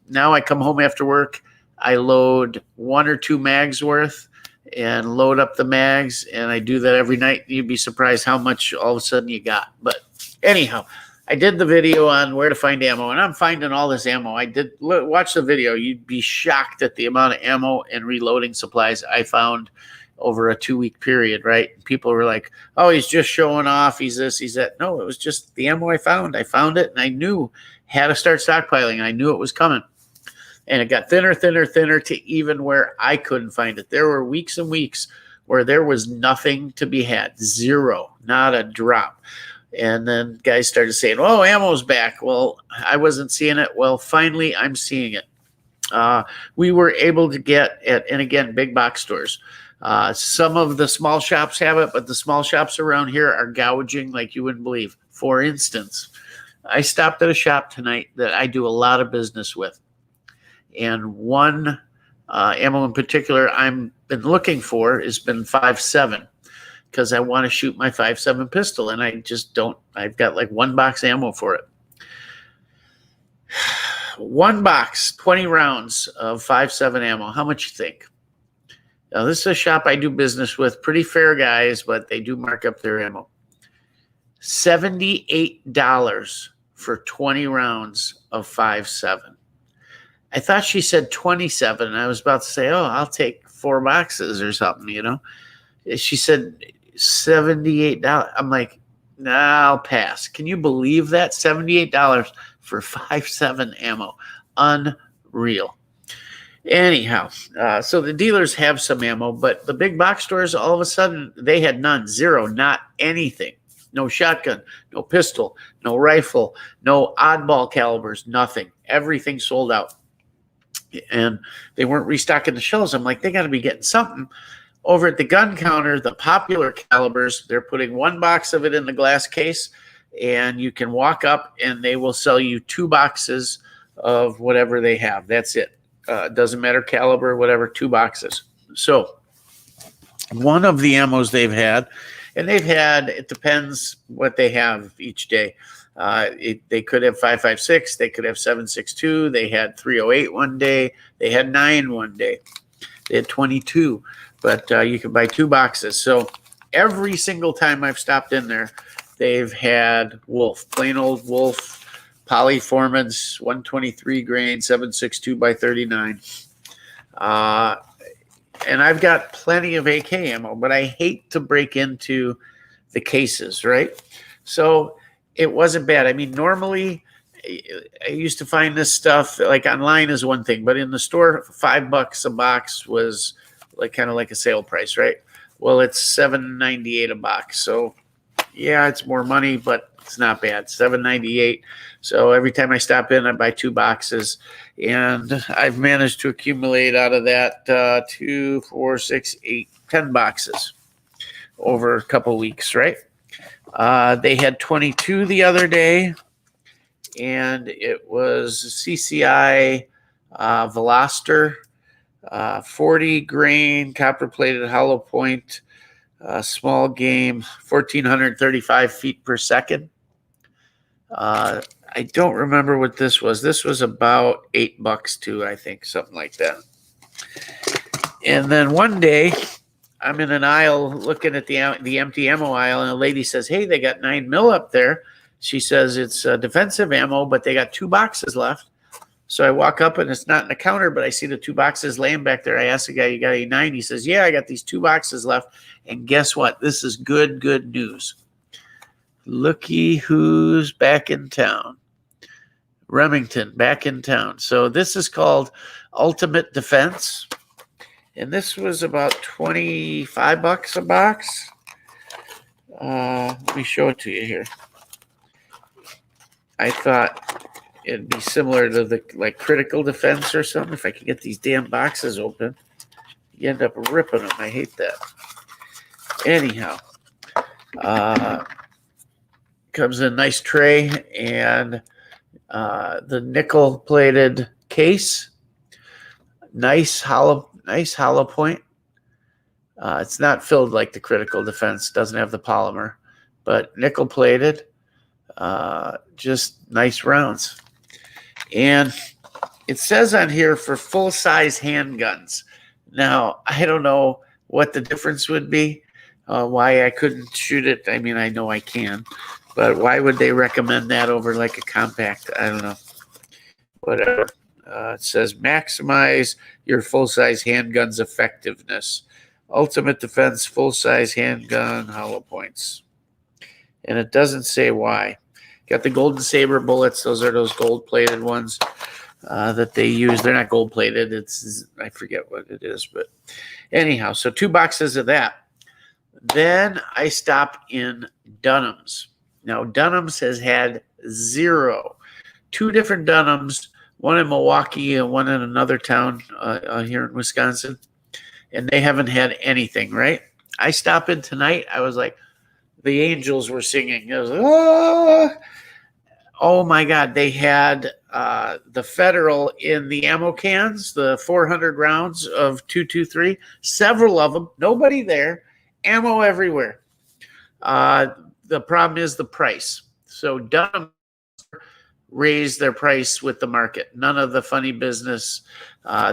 now I come home after work, I load 1 or 2 mags worth and load up the mags, and I do that every night. You'd be surprised how much all of a sudden you got. But anyhow, I did the video on where to find ammo, and I'm finding all this ammo. I did watch the video. You'd be shocked at the amount of ammo and reloading supplies I found over a 2-week period, right? People were like, oh, he's just showing off. He's this, he's that. No, it was just the ammo I found. I found it, and I knew how to start stockpiling. I knew it was coming. And it got thinner, thinner, thinner to even where I couldn't find it. There were weeks and weeks where there was nothing to be had. Zero, not a drop. And then guys started saying, oh, ammo's back. Well, I wasn't seeing it. Well, finally, I'm seeing it. We were able to get and again, big box stores. Some of the small shops have it, but the small shops around here are gouging like you wouldn't believe. For instance, I stopped at a shop tonight that I do a lot of business with. And one ammo in particular I've been looking for has been 5.7 because I want to shoot my 5.7 pistol, and I just don't. I've got like 1 box ammo for it. 1 box, 20 rounds of 5.7 ammo. How much you think? Now, this is a shop I do business with. Pretty fair guys, but they do mark up their ammo. $78 for 20 rounds of 5.7. I thought she said 27, and I was about to say, oh, I'll take 4 boxes or something, She said $78. I'm like, nah, I'll pass. Can you believe that? $78 for 5.7 ammo. Unreal. Anyhow, so the dealers have some ammo, but the big box stores, all of a sudden, they had none. Zero, not anything. No shotgun, no pistol, no rifle, no oddball calibers, nothing. Everything sold out. And they weren't restocking the shelves. I'm like, they got to be getting something. Over at the gun counter, the popular calibers, they're putting 1 box of it in the glass case, and you can walk up and they will sell you 2 boxes of whatever they have. That's it. Doesn't matter caliber, whatever, 2 boxes. So one of the ammos they've had, and it depends what they have each day. They could have 5.56, they could have 7.62, they had 3.08 one day, they had 9 one day, they had 22, but you can buy 2 boxes. So every single time I've stopped in there, they've had Wolf, plain old Wolf, Polyformids, 123 grain, 7.62 by 39. And I've got plenty of AK ammo, but I hate to break into the cases, right? So it wasn't bad. I mean, normally I used to find this stuff like online is one thing, but in the store, $5 a box was like kind of like a sale price, right? Well, it's $7.98 a box. So yeah, it's more money, but it's not bad. $7.98. So every time I stop in, I buy 2 boxes, and I've managed to accumulate out of that 2, 4, 6, 8, 10 boxes over a couple weeks, right? They had 22 the other day, and it was CCI Veloster, 40 grain, copper-plated hollow point, small game, 1,435 feet per second. I don't remember what this was. This was about $8 too, I think, something like that. And then one day, I'm in an aisle looking at the empty ammo aisle, and a lady says, hey, they got 9mm up there. She says it's defensive ammo, but they got 2 boxes left. So I walk up and it's not in the counter, but I see the 2 boxes laying back there. I asked the guy, you got 89? He says, yeah, I got these 2 boxes left. And guess what? This is good news. Looky who's back in town. Remington back in town. So this is called Ultimate Defense. And this was about $25 a box. Let me show it to you here. I thought it'd be similar to the Critical Defense or something. If I could get these damn boxes open, you end up ripping them. I hate that. Anyhow, comes in a nice tray and the nickel-plated case. Nice hollow point. It's not filled like the Critical Defense. Doesn't have the polymer, but nickel-plated. Just nice rounds. And it says on here for full-size handguns. Now, I don't know what the difference would be, why I couldn't shoot it. I mean, I know I can, but why would they recommend that over like a compact? I don't know. Whatever. It says maximize your full-size handgun's effectiveness. Ultimate Defense full-size handgun hollow points. And it doesn't say why. Got the Golden Saber bullets. Those are those gold-plated ones that they use. They're not gold-plated. I forget what it is. But anyhow, so 2 boxes of that. Then I stopped in Dunham's. Now, Dunham's has had 0. 2 different Dunham's, one in Milwaukee and one in another town here in Wisconsin. And they haven't had anything, right? I stopped in tonight. I was like, the angels were singing. I was like, oh my God. They had the Federal in the ammo cans, the 400 rounds of 223, several of them, nobody there, ammo everywhere. The problem is the price. So Dunham raised their price with the market. None of the funny business.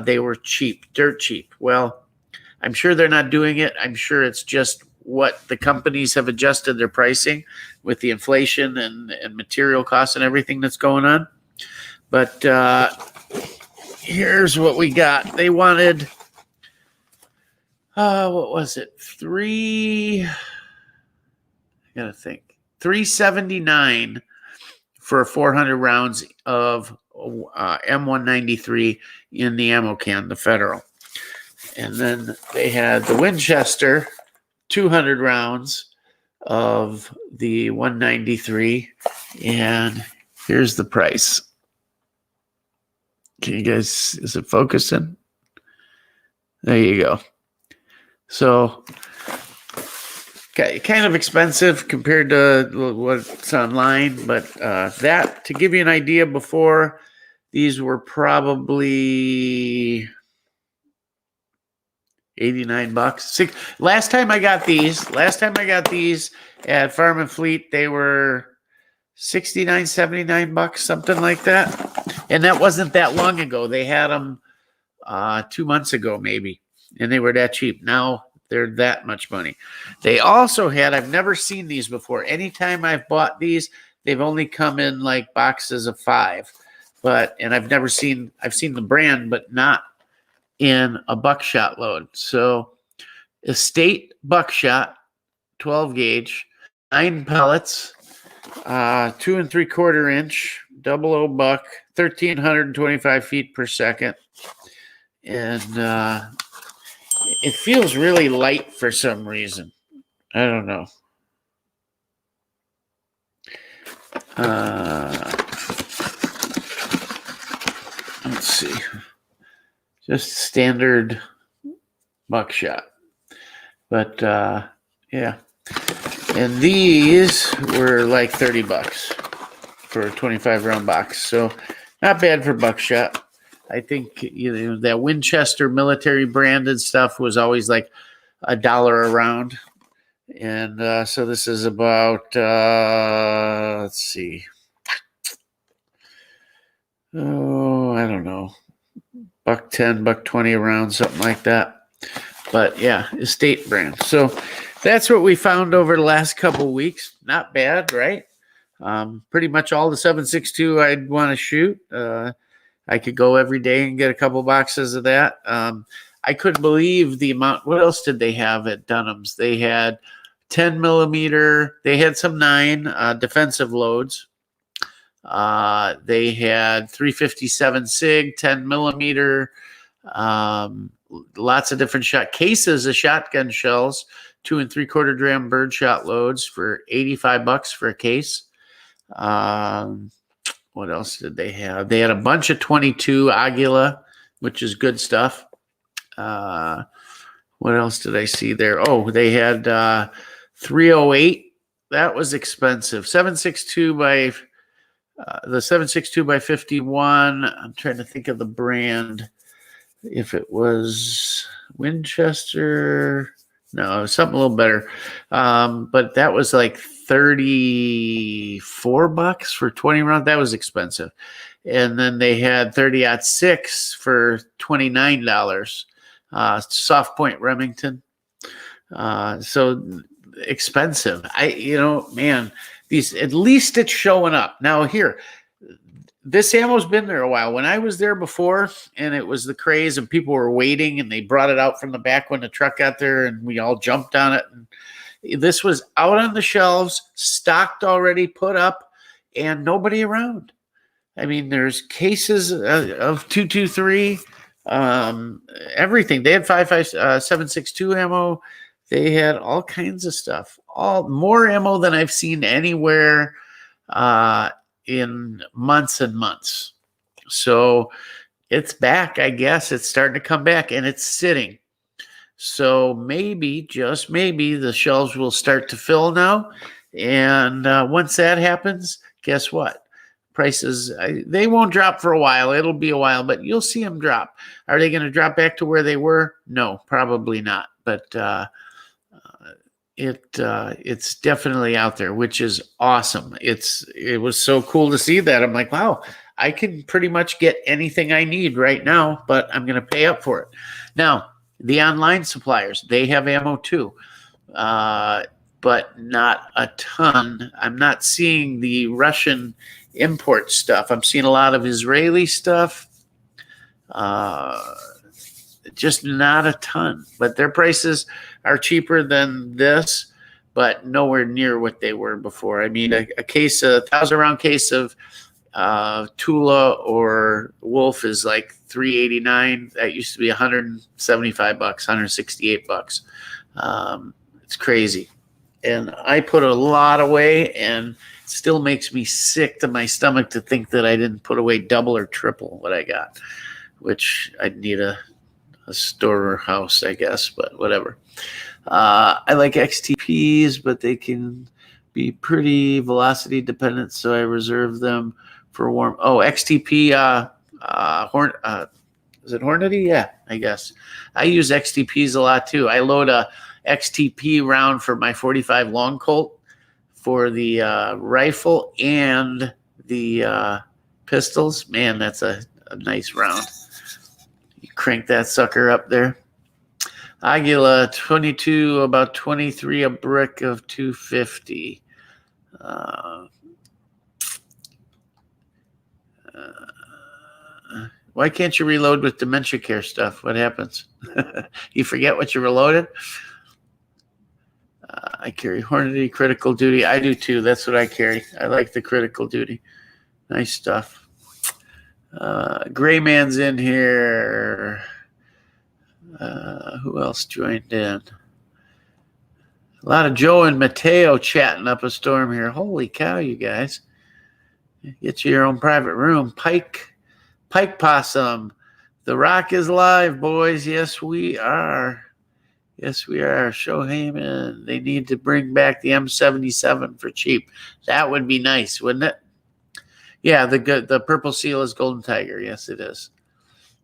They were cheap, dirt cheap. Well, I'm sure they're not doing it. I'm sure it's just what the companies have adjusted their pricing with the inflation and material costs and everything that's going on. But here's what we got. They wanted, what was it? I gotta think. $379 for 400 rounds of M193 in the ammo can, the Federal. And then they had the Winchester, 200 rounds of the 193. And here's the price. Can you guys, is it focusing? There you go. So, okay, kind of expensive compared to what's online, but that, to give you an idea, before, these were probably $89. Last time I got these at Farm and Fleet, they were $69, $79, something like that. And that wasn't that long ago. They had them 2 months ago, maybe, and they were that cheap. Now they're that much money. They also had, I've never seen these before. Anytime I've bought these, they've only come in like boxes of 5. And I've seen the brand, but not in a buckshot load. So Estate buckshot, 12 gauge, 9 pellets, 2 3/4 inch, 00 buck, 1,325 feet per second. And it feels really light for some reason. I don't know. Let's see. Just standard buckshot. But yeah. And these were like $30 for a 25 round box. So not bad for buckshot. I think that Winchester military branded stuff was always like $1 a round. And so this is about let's see. Oh, I don't know. $1.10, $1.20 a round, something like that. But yeah, Estate brand. So that's what we found over the last couple weeks. Not bad, right? Pretty much all the 7.62 I'd want to shoot. I could go every day and get a couple boxes of that. I couldn't believe the amount. What else did they have at Dunham's? They had 10 millimeter. They had some 9 defensive loads. They had 357 SIG, 10 millimeter, lots of different shot cases of shotgun shells, 2 3/4 dram birdshot loads for $85 for a case. What else did they have? They had a bunch of 22 Aguila, which is good stuff. What else did I see there? Oh, they had 308. That was expensive. 762 by the 762 by 51. I'm trying to think of the brand. If it was Winchester, no, it was something a little better. But that was like $34 for 20 rounds. That was expensive. And then they had 30-06 for $29. Soft point Remington. So expensive. Man, these, at least it's showing up. Now here, this ammo's been there a while. When I was there before and it was the craze and people were waiting and they brought it out from the back when the truck got there and we all jumped on it. And this was out on the shelves, stocked already, put up, and nobody around. I mean, there's cases of 223, everything. They had 762 ammo. They had all kinds of stuff. More ammo than I've seen anywhere in months and months. So it's back, I guess. It's starting to come back, and it's sitting. So maybe, just maybe, the shelves will start to fill now. And once that happens, guess what? Prices, they won't drop for a while. It'll be a while, but you'll see them drop. Are they going to drop back to where they were? No, probably not. But it's definitely out there, which is awesome. It was so cool to see that. I'm like, wow, I can pretty much get anything I need right now, but I'm going to pay up for it. Now, the online suppliers, they have ammo too, but not a ton. I'm not seeing the Russian import stuff. I'm seeing a lot of Israeli stuff. Just not a ton, but their prices are cheaper than this, but nowhere near what they were before. I mean, a 1,000-round case of Tula or Wolf is like $389. That used to be $175, $168. It's crazy. And I put a lot away, and it still makes me sick to my stomach to think that I didn't put away double or triple what I got, which I'd need a storehouse, I guess, but whatever. I like XTPs, but they can be pretty velocity dependent, so I reserve them for warm. Oh, XTP, is it Hornady? Yeah, I guess. I use XTPs a lot too. I load a XTP round for my 45 long Colt for the rifle and the pistols. Man, that's a nice round. You crank that sucker up there. Aguila 22, about 23 a brick of 250. Why can't you reload with dementia care stuff? What happens? You forget what you reloaded? I carry Hornady critical duty. I do too. That's what I carry. I like the critical duty. Nice stuff. Gray Man's in here. Who else joined in? A lot of Joe and Mateo chatting up a storm here. Holy cow, you guys. Get you your own private room. Pike Possum. The Rock is live, boys. Yes, we are. Yes, we are. Show Heyman. They need to bring back the M77 for cheap. That would be nice, wouldn't it? Yeah, the purple seal is Golden Tiger. Yes, it is.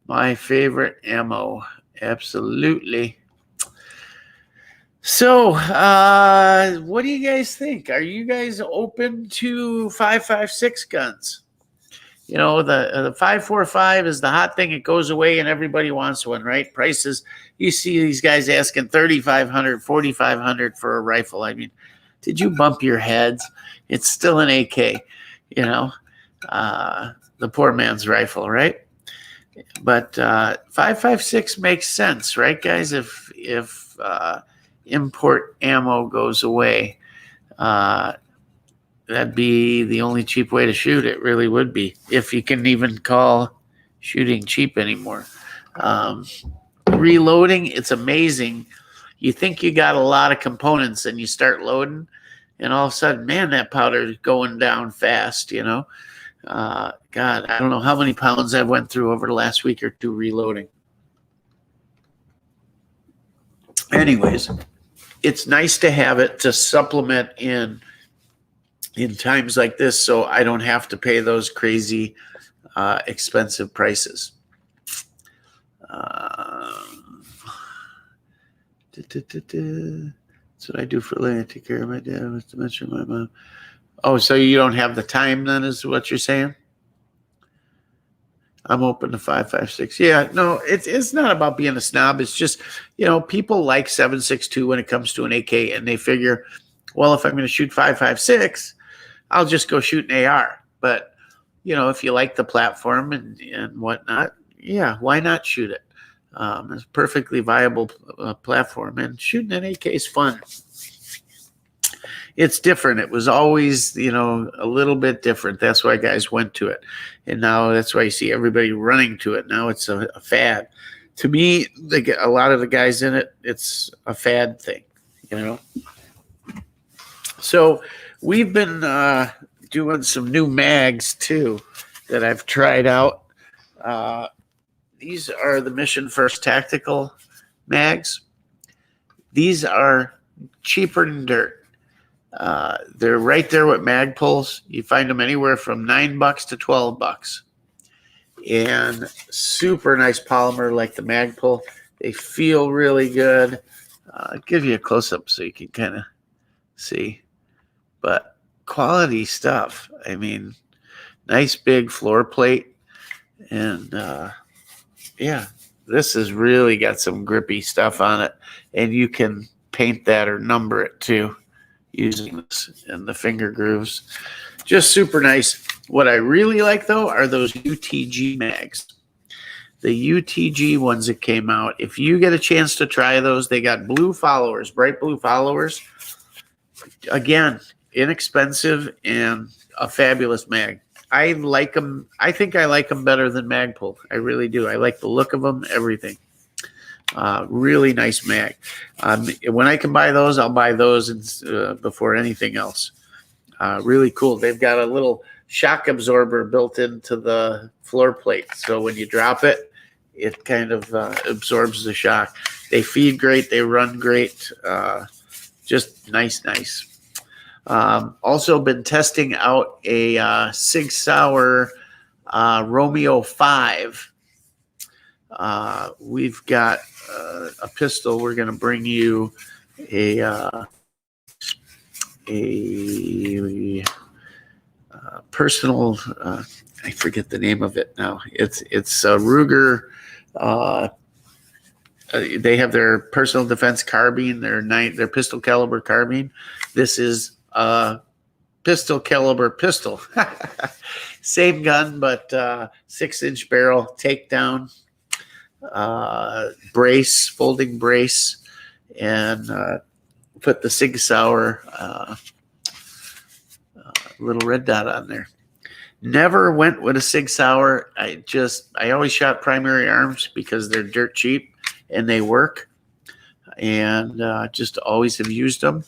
My favorite ammo. Absolutely. So, what do you guys think? Are you guys open to 5.56 guns? You know, the 5.45 is the hot thing. It goes away and everybody wants one, right? Prices, you see these guys asking $3,500, $4,500 for a rifle. I mean, did you bump your heads? It's still an AK, you know, the poor man's rifle, right? But 5.56 makes sense, right, guys? If import ammo goes away, that'd be the only cheap way to shoot. It really would be, if you can even call shooting cheap anymore. Reloading, it's amazing. You think you got a lot of components and you start loading, and all of a sudden, man, that powder is going down fast, you know. God, I don't know how many pounds I went through over the last week or two reloading. Anyways, it's nice to have it to supplement in times like this, so I don't have to pay those crazy expensive prices. That's what I do for a living. I take care of my dad. With dementia, my mom. Oh, so you don't have the time then, is what you're saying? I'm open to 5.56. Yeah, no, it's not about being a snob. It's just, you know, people like 7.62 when it comes to an AK, and they figure, well, if I'm going to shoot 5.56, I'll just go shoot an AR. But, you know, if you like the platform and whatnot, yeah, why not shoot it? It's a perfectly viable platform, and shooting an AK is fun. It's different. It was always, you know, a little bit different. That's why guys went to it. And now that's why you see everybody running to it. Now it's a fad. To me, a lot of the guys in it, it's a fad thing, you know. So we've been doing some new mags, too, that I've tried out. These are the Mission First Tactical mags. These are cheaper than dirt. They're right there with Magpuls. You find them anywhere from $9 to $12, and super nice polymer like the Magpul. They feel really good. I'll give you a close up so you can kind of see, but quality stuff. I mean, nice big floor plate, and yeah, this has really got some grippy stuff on it, and you can paint that or number it too, using this and the finger grooves. Just super nice. What I really like, though, are those UTG mags. The UTG ones that came out. If you get a chance to try those, they got blue followers, bright blue followers. Again, inexpensive and a fabulous mag. I like them. I think I like them better than Magpul. I really do. I like the look of them, everything. Really nice mag. When I can buy those, I'll buy those before anything else. Really cool. They've got a little shock absorber built into the floor plate, so when you drop it, it kind of absorbs the shock. They feed great. They run great. Just nice. Also been testing out a Sig Sauer Romeo 5. We've got a pistol. We're going to bring you a personal. I forget the name of it now. It's a Ruger. They have their personal defense carbine, their pistol caliber carbine. This is a pistol caliber pistol. Same gun, but 6-inch barrel, takedown, brace, folding brace, and put the Sig Sauer little red dot on there. Never went with a Sig Sauer. I always shot primary arms because they're dirt cheap and they work, and just always have used them.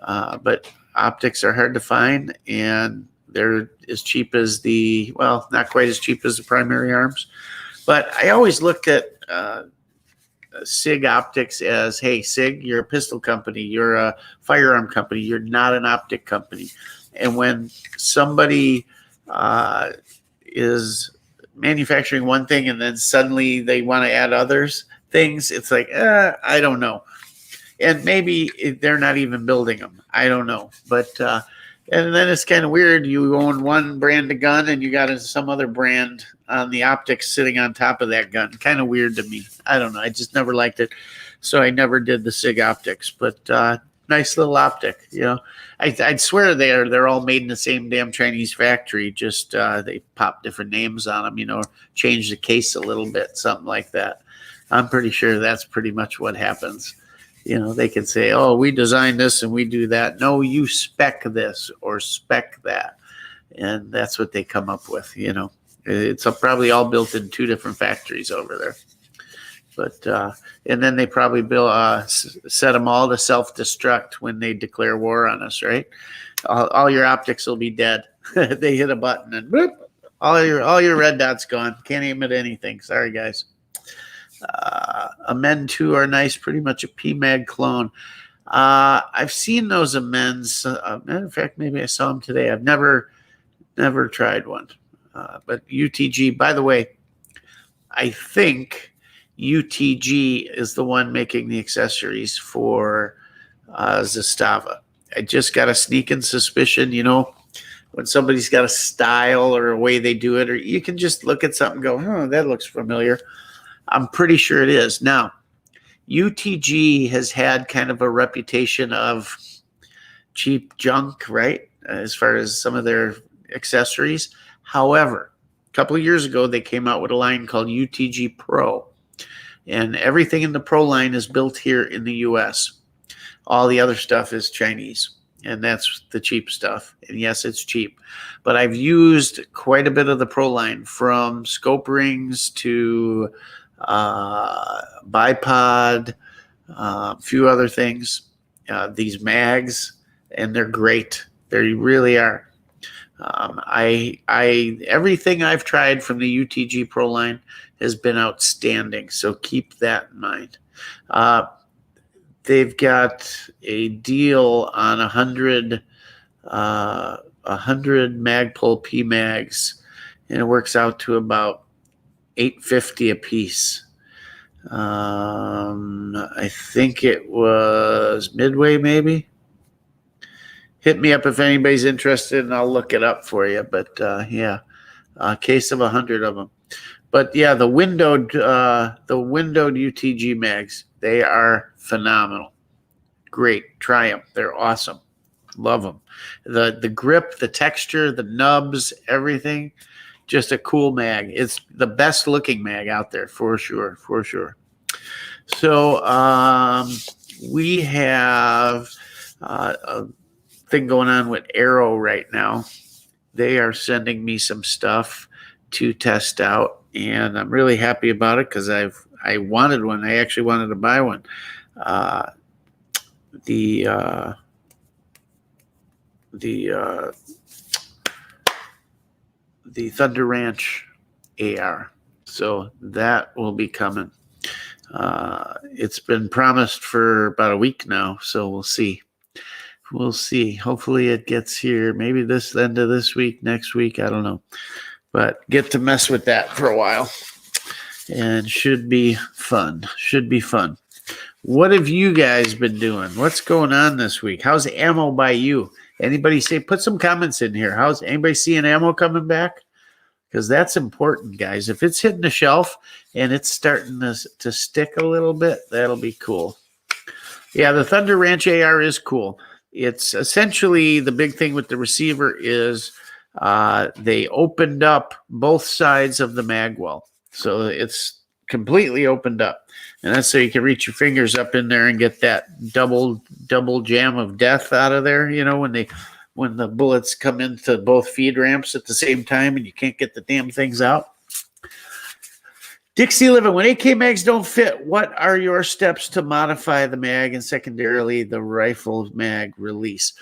But optics are hard to find, and they're as cheap as not quite as cheap as the primary arms. But I always looked at SIG Optics as, hey, SIG, you're a pistol company, you're a firearm company, you're not an optic company. And when somebody is manufacturing one thing and then suddenly they want to add others things, it's like, I don't know. And maybe they're not even building them. I don't know. But and then it's kind of weird. You own one brand of gun and you got some other brand on the optics sitting on top of that gun. Kind of weird to me. I don't know. I just never liked it. So I never did the SIG Optics. But nice little optic. I'd swear they're all made in the same damn Chinese factory. Just they pop different names on them. Change the case a little bit, something like that. I'm pretty sure that's pretty much what happens. They can say, "Oh, we designed this and we do that." No, you spec this or spec that, and that's what they come up with. It's probably all built in two different factories over there. But and then they probably set them all to self-destruct when they declare war on us, right? All your optics will be dead. They hit a button and whoop, all your red dots gone. Can't emit anything. Sorry, guys. Amend 2 are nice, pretty much a PMAG clone. I've seen those amends. Matter of fact, maybe I saw them today. I've never tried one. But UTG, by the way, I think UTG is the one making the accessories for Zastava. I just got a sneaking suspicion, when somebody's got a style or a way they do it, or you can just look at something and go, "Oh, that looks familiar." I'm pretty sure it is. Now, UTG has had kind of a reputation of cheap junk, right? As far as some of their accessories. However, a couple of years ago, they came out with a line called UTG Pro. And everything in the Pro line is built here in the U.S. All the other stuff is Chinese. And that's the cheap stuff. And yes, it's cheap. But I've used quite a bit of the Pro line, from scope rings to bipod, a few other things, these mags, and they're great. They really are. Everything I've tried from the UTG Pro line has been outstanding. So keep that in mind. They've got a deal on 100 Magpul PMags, and it works out to about $8.50 a piece. I think it was Midway, maybe. Hit me up if anybody's interested, and I'll look it up for you. But yeah, a case of 100 of them. But yeah, the windowed UTG mags, they are phenomenal. Great, try them. They're awesome. Love them. The grip, the texture, the nubs, everything. Just a cool mag. It's the best looking mag out there for sure. So we have a thing going on with Arrow right now. They are sending me some stuff to test out, and I'm really happy about it because I wanted one. I actually wanted to buy one. The Thunder Ranch AR. So that will be coming. It's been promised for about a week now, so we'll see. Hopefully it gets here maybe this end of this week, next week, I don't know. But get to mess with that for a while. And should be fun. What have you guys been doing? What's going on this week? How's ammo by you? Anybody put some comments in here. How's anybody seeing ammo coming back? Because that's important, guys. If it's hitting the shelf and it's starting to stick a little bit, that'll be cool. Yeah, the Thunder Ranch AR is cool. It's essentially, the big thing with the receiver is they opened up both sides of the mag well. So it's completely opened up. And that's so you can reach your fingers up in there and get that double jam of death out of there, when the bullets come into both feed ramps at the same time and you can't get the damn things out. Dixie Living, when AK mags don't fit, what are your steps to modify the mag and secondarily the rifle mag release?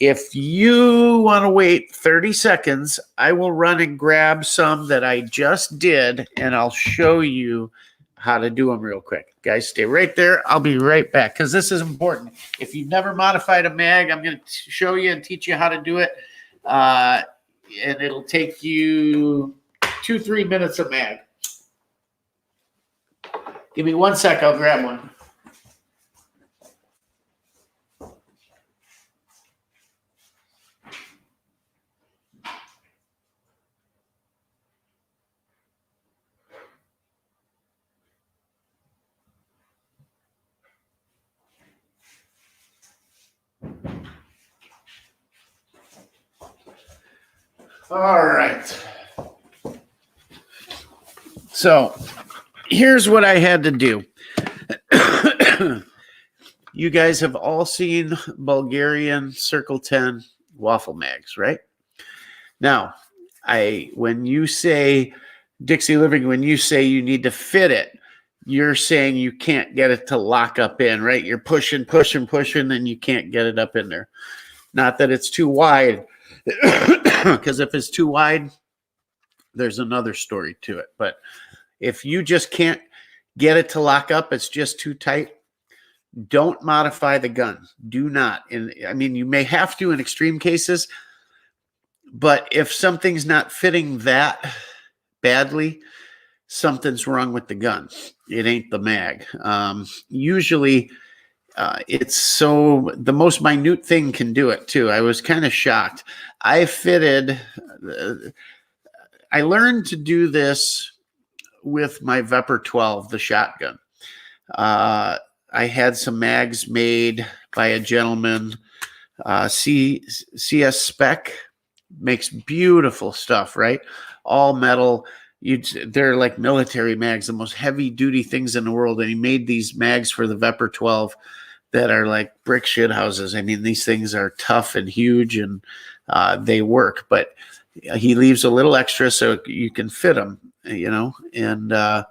If you want to wait 30 seconds, I will run and grab some that I just did, and I'll show you how to do them real quick. Guys, stay right there. I'll be right back because this is important. If you've never modified a mag, I'm going to show you and teach you how to do it. And it'll take you 2-3 minutes a mag. Give me 1 sec. I'll grab one. All right. So here's what I had to do. You guys have all seen Bulgarian Circle 10 waffle mags, right? Now, when you say Dixie Living, when you say you need to fit it, you're saying you can't get it to lock up in, right? You're pushing, and you can't get it up in there. Not that it's too wide, because if it's too wide, there's another story to it. But if you just can't get it to lock up, it's just too tight, don't modify the gun. Do not. And I mean, you may have to in extreme cases, but if something's not fitting that badly, something's wrong with the gun. It ain't the mag. Usually, it's so the most minute thing can do it too. I was kind of shocked. I learned to do this with my Vepr 12, the shotgun. I had some mags made by a gentleman, CS Spec, makes beautiful stuff, right? All metal. They're like military mags, the most heavy duty things in the world. And he made these mags for the Vepr 12 that are like brick shit houses. I mean, these things are tough and huge, and they work, but he leaves a little extra so you can fit them, and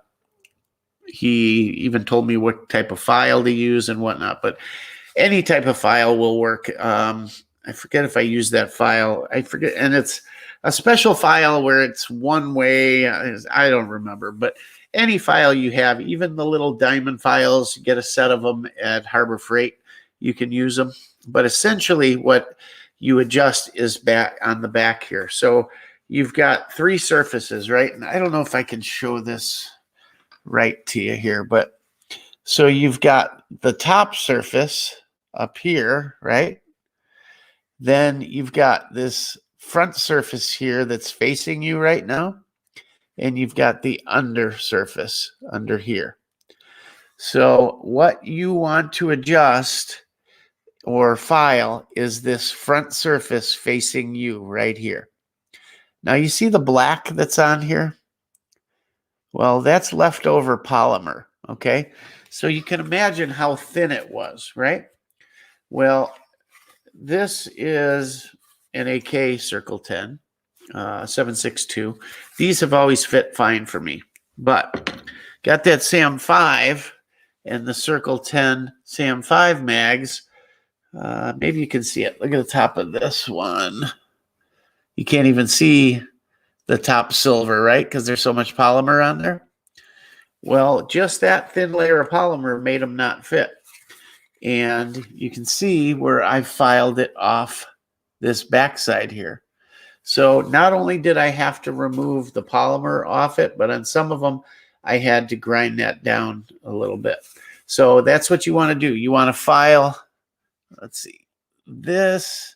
he even told me what type of file to use and whatnot, but any type of file will work. I forget if I use that file. I forget. And it's a special file where it's one way. I don't remember, but any file you have, even the little diamond files, get a set of them at Harbor Freight, you can use them. But essentially what you adjust is back on the back here. So you've got three surfaces, right? And I don't know if I can show this right to you here, but so you've got the top surface up here, right? Then you've got this front surface here that's facing you right now, and you've got the under surface under here. So what you want to adjust or file is this front surface facing you right here. Now you see the black that's on here? Well, that's leftover polymer, okay? So you can imagine how thin it was, right? Well, this is an AK Circle 10, 7.62. These have always fit fine for me, but got that SAM 5 and the Circle 10 SAM 5 mags. Maybe you can see it. Look at the top of this one. You can't even see the top silver, right? Because there's so much polymer on there. Well, just that thin layer of polymer made them not fit. And you can see where I filed it off this backside here. So not only did I have to remove the polymer off it, but on some of them, I had to grind that down a little bit. So that's what you want to do. You want to file, let's see, this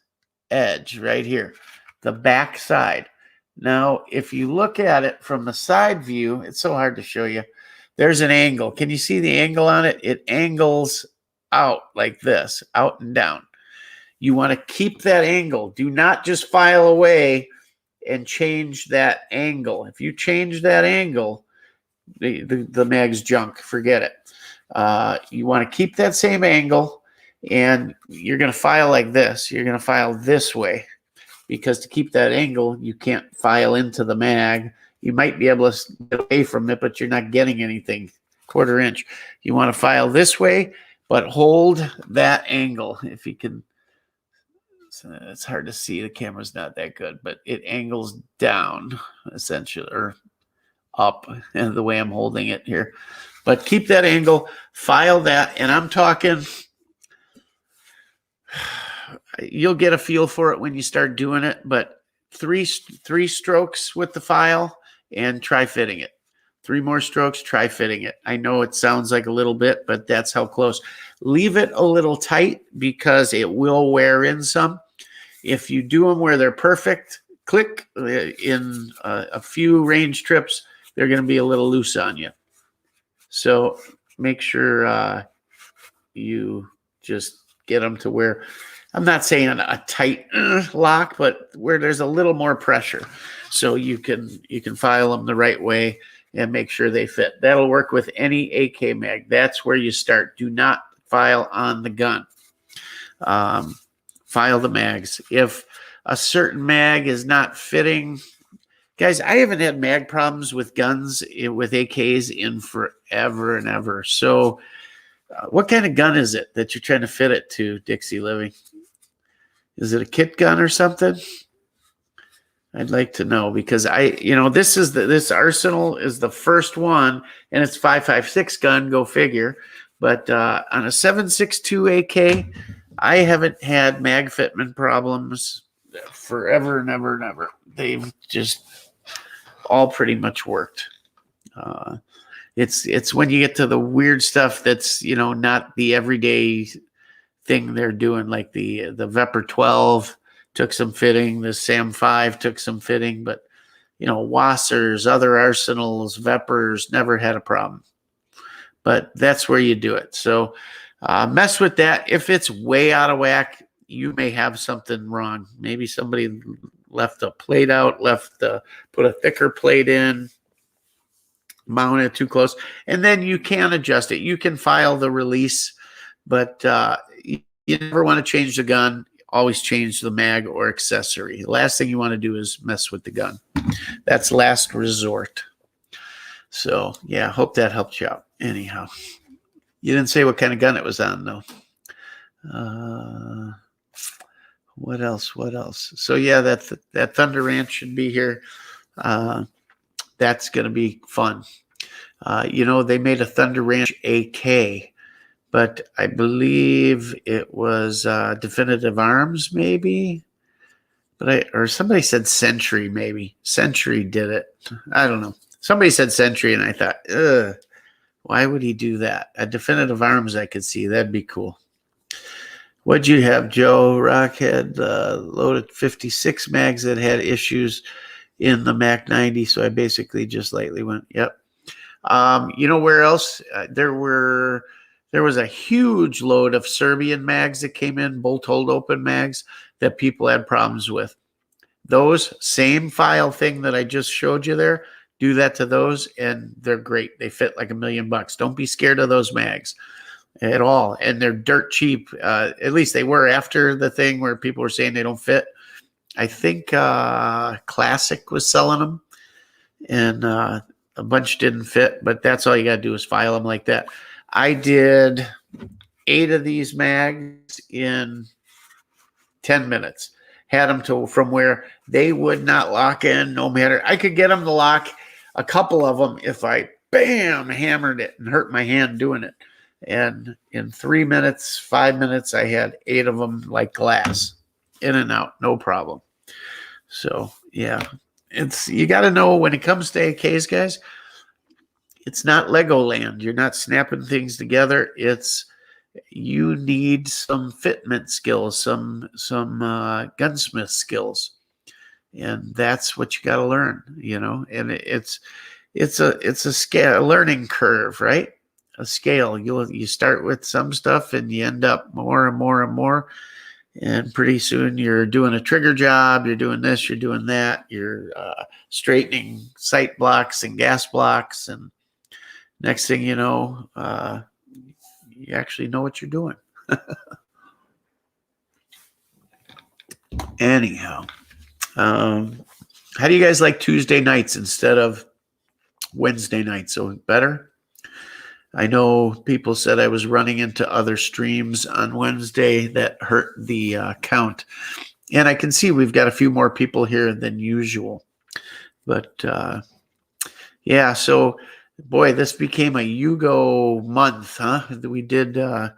edge right here, the back side. Now, if you look at it from the side view, it's so hard to show you. There's an angle. Can you see the angle on it? It angles out like this, out and down. You want to keep that angle. Do not just file away and change that angle. If you change that angle, the mag's junk. Forget it. You want to keep that same angle, and you're going to file like this. You're going to file this way, because to keep that angle, you can't file into the mag. You might be able to get away from it, but you're not getting anything. 1/4 inch. You want to file this way, but hold that angle. If you can, it's hard to see. The camera's not that good, but it angles down essentially, or up, and the way I'm holding it here. But keep that angle, file that, and I'm talking, you'll get a feel for it when you start doing it, but three strokes with the file and try fitting it. 3 more strokes, try fitting it. I know it sounds like a little bit, but that's how close. Leave it a little tight because it will wear in some. If you do them where they're perfect, click, in a few range trips, they're going to be a little loose on you. So make sure you just get them to where I'm not saying a tight lock, but where there's a little more pressure, so you can file them the right way and make sure they fit. That'll work with any AK mag. That's where you start. Do not file on the gun. File the mags. If a certain mag is not fitting, guys, I haven't had mag problems with guns with AKs in forever and ever. So what kind of gun is it that you're trying to fit it to, Dixie Living? Is it a kit gun or something? I'd like to know, because this Arsenal is the first one, and it's 5.56 gun, go figure. But on a 7.62 AK, I haven't had mag fitment problems forever and ever and ever. They've just all pretty much worked. It's when you get to the weird stuff that's not the everyday thing they're doing, like the Vepr 12 took some fitting, the Sam 5 took some fitting, but Wassers, other Arsenals, Veprs never had a problem. But that's where you do it. So mess with that. If it's way out of whack, you may have something wrong. Maybe somebody left a plate out, put a thicker plate in, mounted it too close, and then you can adjust it. You can file the release, but you never want to change the gun. Always change the mag or accessory. The last thing you want to do is mess with the gun. That's last resort. So, yeah, hope that helped you out. Anyhow, you didn't say what kind of gun it was on, though. What else? So, yeah, that Thunder Ranch should be here. That's going to be fun. They made a Thunder Ranch AK, but I believe it was Definitive Arms, maybe. Or somebody said Century, maybe. Century did it. I don't know. Somebody said Century, and I thought, ugh, why would he do that? A Definitive Arms I could see. That'd be cool. What'd you have, Joe? Rock had loaded 56 mags that had issues in the Mac 90, so I basically just lightly went, yep. Where else? There was a huge load of Serbian mags that came in, bolt hold open mags, that people had problems with. Those same file thing that I just showed you there, do that to those, and they're great. They fit like $1 million. Don't be scared of those mags at all. And they're dirt cheap. At least they were after the thing where people were saying they don't fit. I think Classic was selling them, and a bunch didn't fit, but that's all you got to do is file them like that. I did 8 of these mags in 10 minutes. Had them from where they would not lock in, no matter. I could get them to lock a couple of them if I, bam, hammered it and hurt my hand doing it. And in 3 minutes, 5 minutes, I had 8 of them like glass, in and out, no problem. So, yeah, you got to know when it comes to AKs, guys, it's not Legoland. You're not snapping things together. You need some fitment skills, some gunsmith skills, and that's what you got to learn. And it's a scale, a learning curve, right? A scale. You start with some stuff and you end up more and more and more, and pretty soon you're doing a trigger job. You're doing this. You're doing that. You're straightening sight blocks and gas blocks, and next thing you know, you actually know what you're doing. Anyhow, how do you guys like Tuesday nights instead of Wednesday nights? So better? I know people said I was running into other streams on Wednesday that hurt the count. And I can see we've got a few more people here than usual. But, yeah, so, boy, this became a Yugo month, huh? We did the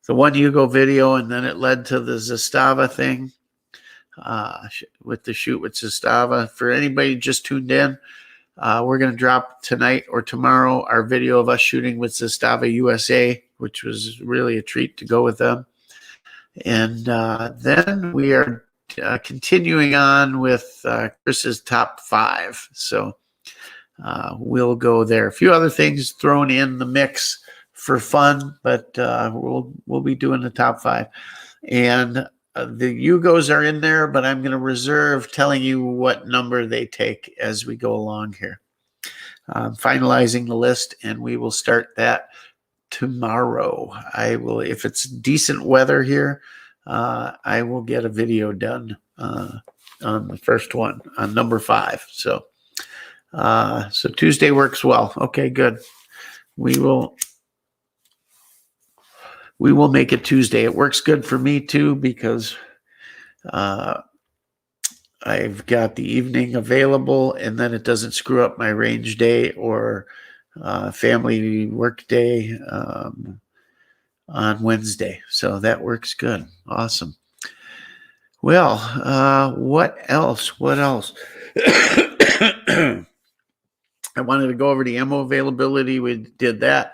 one Yugo video, and then it led to the Zastava thing with the shoot with Zastava. For anybody just tuned in, we're going to drop tonight or tomorrow our video of us shooting with Zastava USA, which was really a treat to go with them. And then we are continuing on with Chris's top 5. So we'll go there. A few other things thrown in the mix for fun, but we'll be doing the top 5. And the Yugos are in there, but I'm going to reserve telling you what number they take as we go along here. Finalizing the list, and we will start that tomorrow. I will, if it's decent weather here, I will get a video done on the first one, on number 5. So Tuesday works well. Okay, good. We will make it Tuesday. It works good for me too, because I've got the evening available, and then it doesn't screw up my range day or family work day on Wednesday. So that works good. Awesome. Well, what else? I wanted to go over the ammo availability. We did that.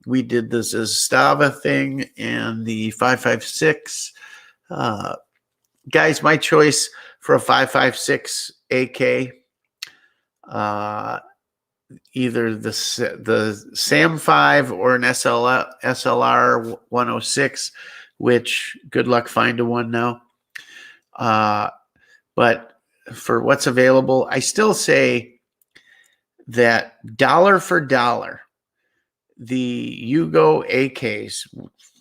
We did this Zastava thing and the 5.56. Guys, my choice for a 5.56 AK, either the SAM 5 or an SLR 106, which good luck finding one now. But for what's available, I still say that dollar for dollar, the Yugo AKs,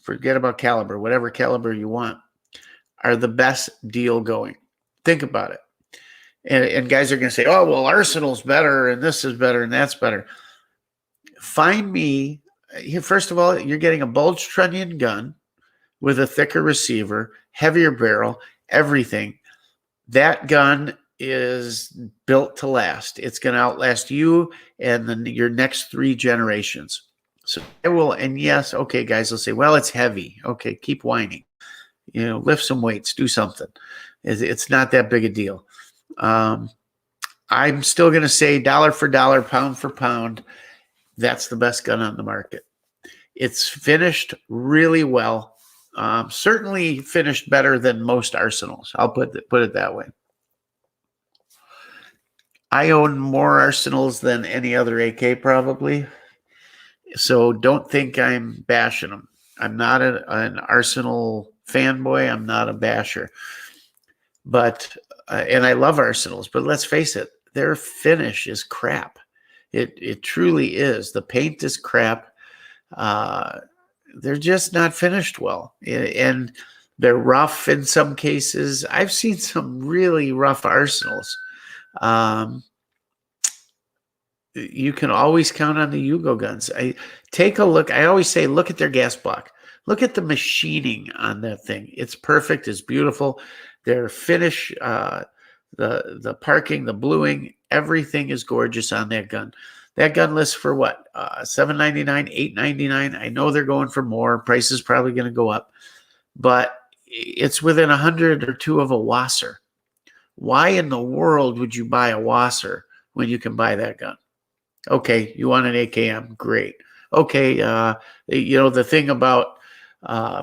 forget about caliber, whatever caliber you want, are the best deal going. Think about it. And guys are going to say, oh, well, Arsenal's better, and this is better, and that's better. Find me, first of all, you're getting a bulge trunnion gun with a thicker receiver, heavier barrel, everything. That gun is built to last. It's going to outlast you and then your next 3 generations. So it will, and yes, okay, guys will say, well, it's heavy. Okay, keep whining. Lift some weights, do something. It's not that big a deal. I'm still going to say dollar for dollar, pound for pound, that's the best gun on the market. It's finished really well. Certainly finished better than most Arsenals. I'll put it that way. I own more Arsenals than any other AK probably. So don't think I'm bashing them. I'm not an Arsenal fanboy. I'm not a basher. But, and I love Arsenals, but let's face it, their finish is crap. It truly is. The paint is crap. They're just not finished well. And they're rough in some cases. I've seen some really rough Arsenals. You can always count on the Yugo guns. Take a look. I always say, look at their gas block. Look at the machining on that thing. It's perfect. It's beautiful. Their finish, the parking, the bluing, everything is gorgeous on that gun. That gun lists for what? $7.99, $8.99. I know they're going for more. Price is probably going to go up, but it's within 100 or 2 of a Wasser. Why in the world would you buy a Wasser when you can buy that gun? Okay, you want an AKM, great. Okay, the thing about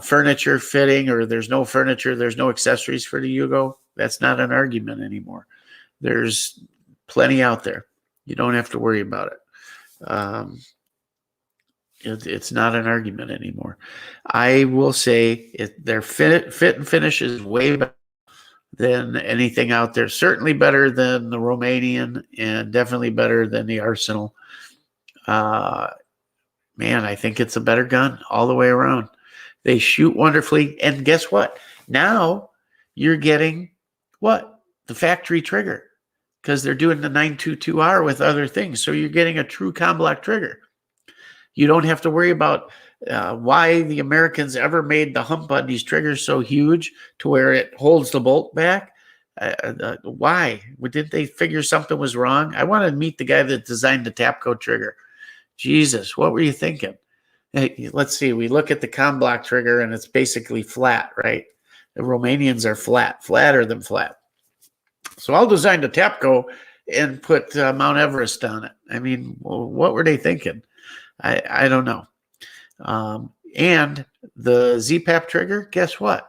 furniture fitting, or there's no furniture, there's no accessories for the Yugo, that's not an argument anymore. There's plenty out there. You don't have to worry about it. It's not an argument anymore. I will say their fit and finish is way better than anything out there. Certainly better than the Romanian, and definitely better than the Arsenal. Man, I think it's a better gun all the way around. They shoot wonderfully. And guess what? Now you're getting what? The factory trigger, because they're doing the 922R with other things. So you're getting a true Comblock trigger. You don't have to worry about why the Americans ever made the hump on these triggers so huge to where it holds the bolt back. Why? Didn't they figure something was wrong? I want to meet the guy that designed the Tapco trigger. Jesus, what were you thinking? Hey, let's see. We look at the Comblock trigger and it's basically flat, right? The Romanians are flatter than flat. So I'll design the Tapco and put Mount Everest on it. I mean, what were they thinking? I don't know. And the ZPAP trigger, guess what?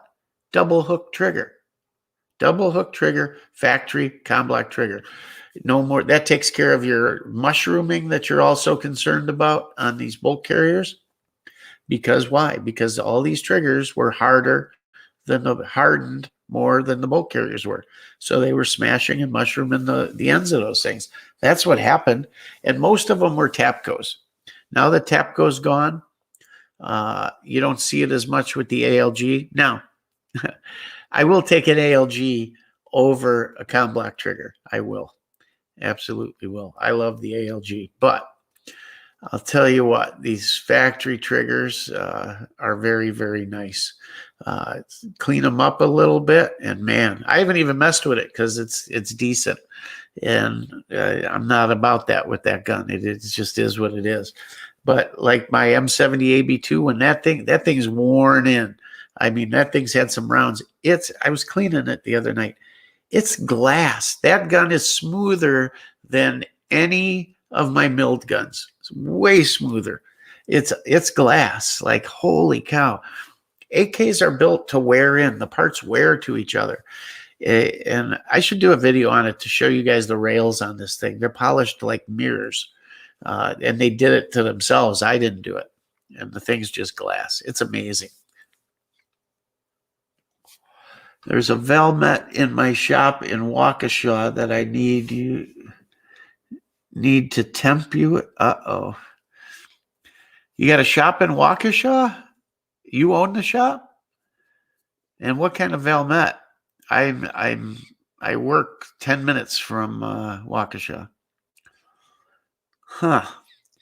Double hook trigger. Double hook trigger, factory Comblock trigger. No more. That takes care of your mushrooming that you're also concerned about on these bolt carriers. Because why? Because all these triggers were harder than hardened more than the bolt carriers were. So they were smashing and mushrooming the ends of those things. That's what happened. And most of them were Tapcos. Now that Tapco's gone, you don't see it as much with the ALG. Now, I will take an ALG over a com block trigger. I will. Absolutely will. I love the ALG. But I'll tell you what, these factory triggers are very, very nice. Clean them up a little bit, and man, I haven't even messed with it because it's decent. And I'm not about that with that gun. It just is what it is. But like my M70 AB2, when that thing's worn in. I mean, that thing's had some rounds. I was cleaning it the other night. It's glass. That gun is smoother than any of my milled guns. It's way smoother. It's glass. Like, holy cow. AKs are built to wear in. The parts wear to each other. And I should do a video on it to show you guys the rails on this thing. They're polished like mirrors. And they did it to themselves. I didn't do it. And the thing's just glass. It's amazing. There's a Valmet in my shop in Waukesha that I need to temp you. Uh-oh. You got a shop in Waukesha? You own the shop? And what kind of Valmet? I work 10 minutes from Waukesha. Huh.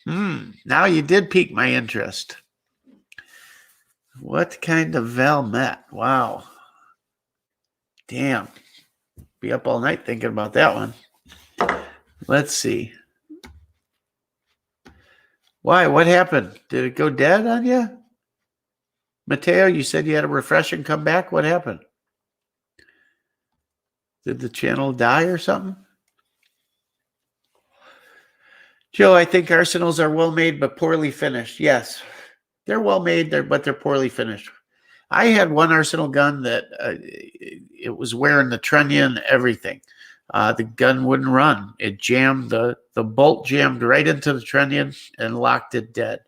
Now you did pique my interest. What kind of Valmet? Wow. Damn. Be up all night thinking about that one. Let's see. Why? What happened? Did it go dead on you? Mateo, you said you had a refresh and come back. What happened? Did the channel die or something? Joe, I think arsenals are well made but poorly finished. Yes, they're well made, but they're poorly finished. I had one arsenal gun that it was wearing the trunnion, everything. The gun wouldn't run. It jammed, the bolt jammed right into the trunnion and locked it dead.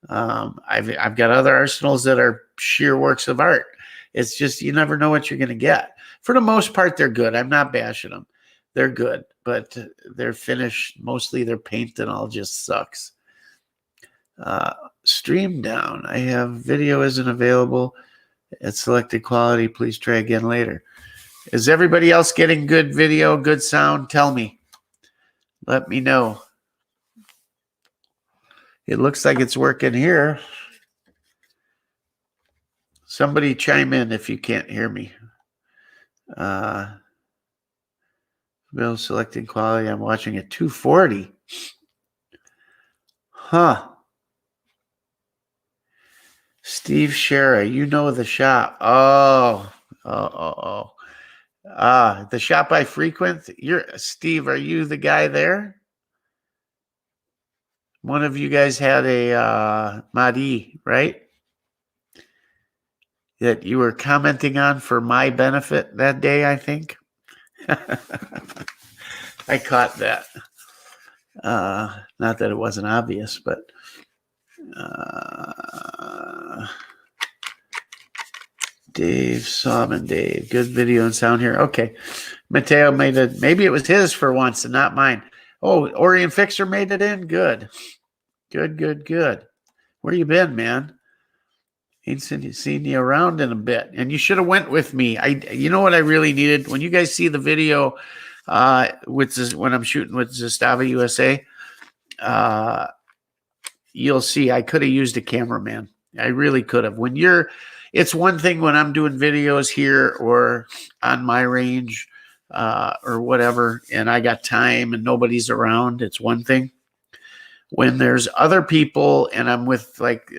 I've got other arsenals that are sheer works of art. It's just, you never know what you're going to get. For the most part, they're good. I'm not bashing them. They're good, but their finish, mostly their paint and all, just sucks. Stream down. I have video isn't available at selected quality. Please try again later. Is everybody else getting good video, good sound? Tell me. Let me know. It looks like it's working here. Somebody chime in if you can't hear me. Bill selecting quality. I'm watching at 240. Huh. Steve Shera, you know the shop. Oh. The shop I frequent. Steve, are you the guy there? One of you guys had a Mahdi, right? That you were commenting on for my benefit that day, I think. I caught that. Not that it wasn't obvious, but Dave Salmon, Dave. Good video and sound here. Okay. Mateo made it. Maybe it was his for once and not mine. Oh, Orient Fixer made it in. Good. Good. Where you been, man? Ain't seen you around in a bit. And you should have went with me. You know what I really needed? When you guys see the video when I'm shooting with Zastava USA, you'll see I could have used a cameraman. I really could have. It's one thing when I'm doing videos here or on my range or whatever, and I got time and nobody's around. It's one thing. When there's other people and I'm with like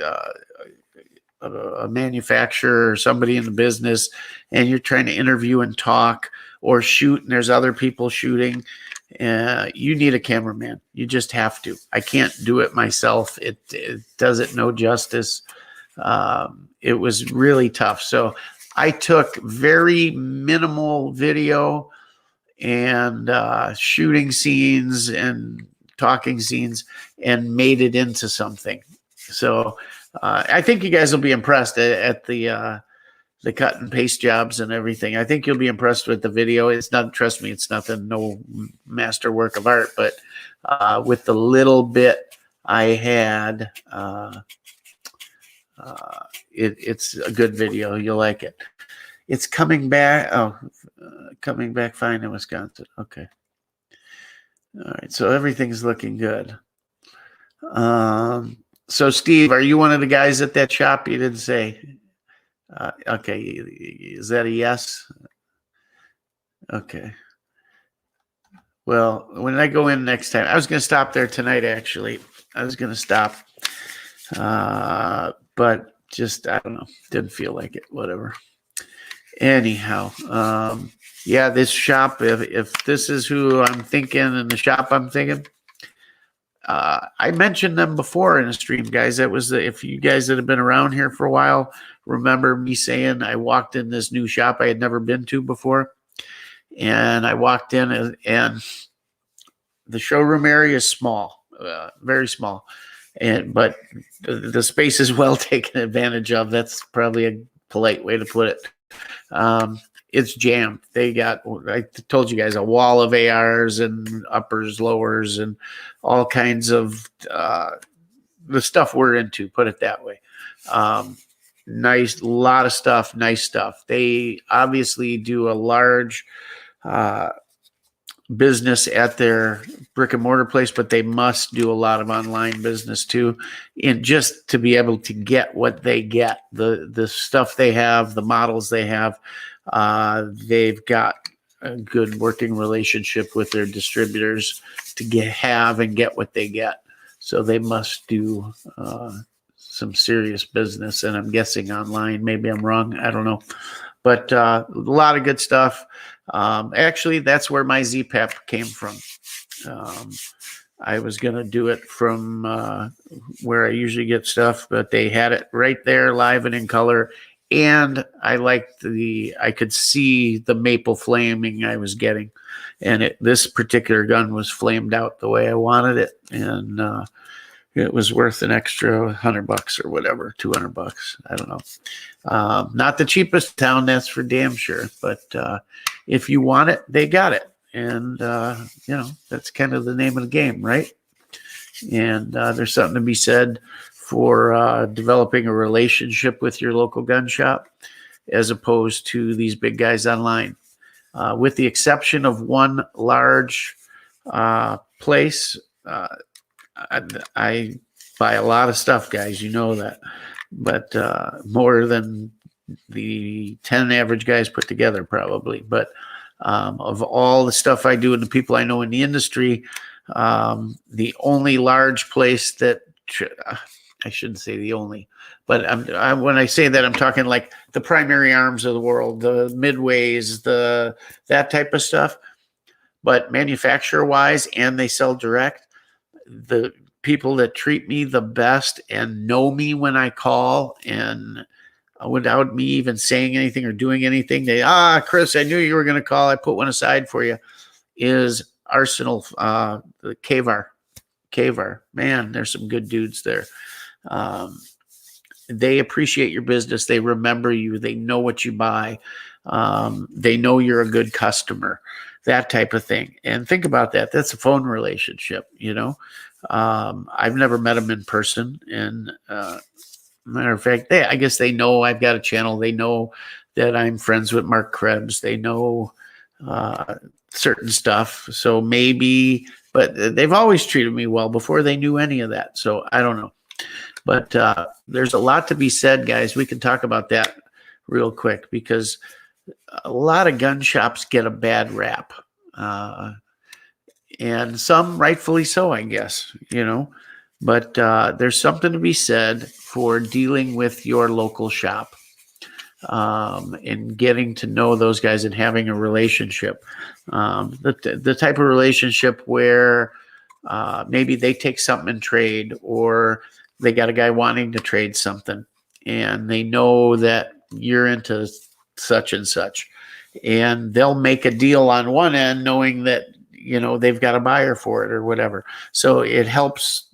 a manufacturer or somebody in the business and you're trying to interview and talk or shoot and there's other people shooting, you need a cameraman. You just have to. I can't do it myself. It does it no justice. It was really tough. So I took very minimal video and shooting scenes and talking scenes and made it into something. So I think you guys will be impressed at the the cut and paste jobs and everything. I think you'll be impressed with the video. It's not, trust me, it's nothing, no master work of art, but with the little bit I had, it's a good video. You'll like it. It's coming back. Oh, coming back fine in Wisconsin. Okay. All right. So everything's looking good. So Steve, are you one of the guys at that shop? You didn't say. Okay. Is that a yes? Okay. Well, when I go in next time, I was going to stop there tonight, actually. I was going to stop. But just, I don't know, didn't feel like it, whatever. Anyhow, yeah, this shop, if this is who I'm thinking and the shop I'm thinking, I mentioned them before in a stream, guys. That was if you guys that have been around here for a while, remember me saying I walked in this new shop I had never been to before. And I walked in and the showroom area is small, very small. But the space is well taken advantage of. That's probably a polite way to put it. It's jammed. They got, I told you guys, a wall of ARs and uppers, lowers, and all kinds of the stuff we're into, put it that way. Nice, lot of stuff, nice stuff. They obviously do a large business at their brick and mortar place, but they must do a lot of online business too, and just to be able to get what they get, the stuff they have, the models they have, they've got a good working relationship with their distributors to have and get what they get. So they must do some serious business, and I'm guessing online. Maybe I'm wrong. I don't know, but a lot of good stuff. Actually, that's where my ZPAP came from. I was going to do it from where I usually get stuff, but they had it right there live and in color. And I liked I could see the maple flaming I was getting. And this particular gun was flamed out the way I wanted it. And it was worth an extra $100 or whatever, $200. I don't know. Not the cheapest town, that's for damn sure. But if you want it, they got it. And, that's kind of the name of the game, right? And there's something to be said for developing a relationship with your local gun shop as opposed to these big guys online. With the exception of one large place, I buy a lot of stuff, guys. You know that. But more than the 10 average guys put together, probably. But of all the stuff I do and the people I know in the industry, the only large place that I shouldn't say the only, but when I say that, I'm talking like the primary arms of the world, the midways, that type of stuff. But manufacturer wise, and they sell direct, the people that treat me the best and know me when I call, and without me even saying anything or doing anything, Chris, I knew you were going to call. I put one aside for you. Is Arsenal, the Kavar. Man, there's some good dudes there. They appreciate your business. They remember you. They know what you buy. They know you're a good customer, that type of thing. And think about that. That's a phone relationship, I've never met them in person. And matter of fact, I guess they know I've got a channel. They know that I'm friends with Mark Krebs. They know certain stuff. So maybe, but they've always treated me well before they knew any of that. So I don't know. But there's a lot to be said, guys. We can talk about that real quick because a lot of gun shops get a bad rap. And some rightfully so, I guess, But there's something to be said for dealing with your local shop and getting to know those guys and having a relationship. The type of relationship where maybe they take something in trade, or they got a guy wanting to trade something and they know that you're into such and such, and they'll make a deal on one end knowing that, they've got a buyer for it or whatever. So it helps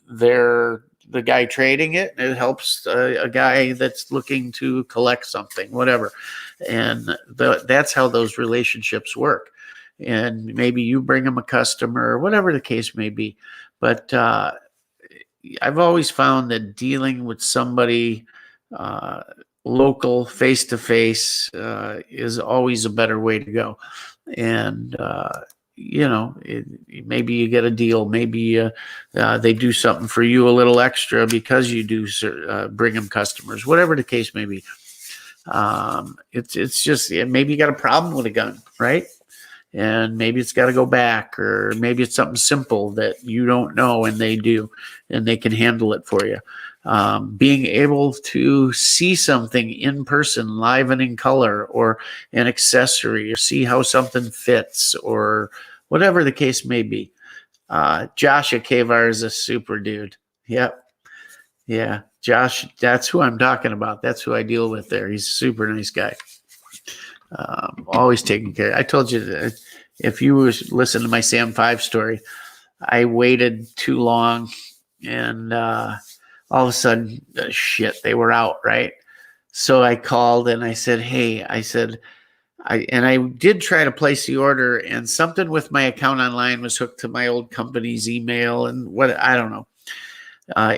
their the guy trading it. It helps a guy that's looking to collect something, whatever. And that's how those relationships work. And maybe you bring them a customer, whatever the case may be. But I've always found that dealing with somebody local, face to face, is always a better way to go. And maybe you get a deal. Maybe they do something for you a little extra because you do bring them customers. Whatever the case may be. It's just maybe you got a problem with a gun, right? And maybe it's got to go back, or maybe it's something simple that you don't know and they do, and they can handle it for you. Being able to see something in person, live and in color, or an accessory, or see how something fits, or whatever the case may be. Josh at Kavar is a super dude. Yep. Yeah. Josh, that's who I'm talking about. That's who I deal with there. He's a super nice guy. Always taking care. I told you that if you listen to my Sam 5 story, I waited too long, and all of a sudden, shit, they were out, right? So I called and I said, hey, I did try to place the order, and something with my account online was hooked to my old company's email, and I don't know.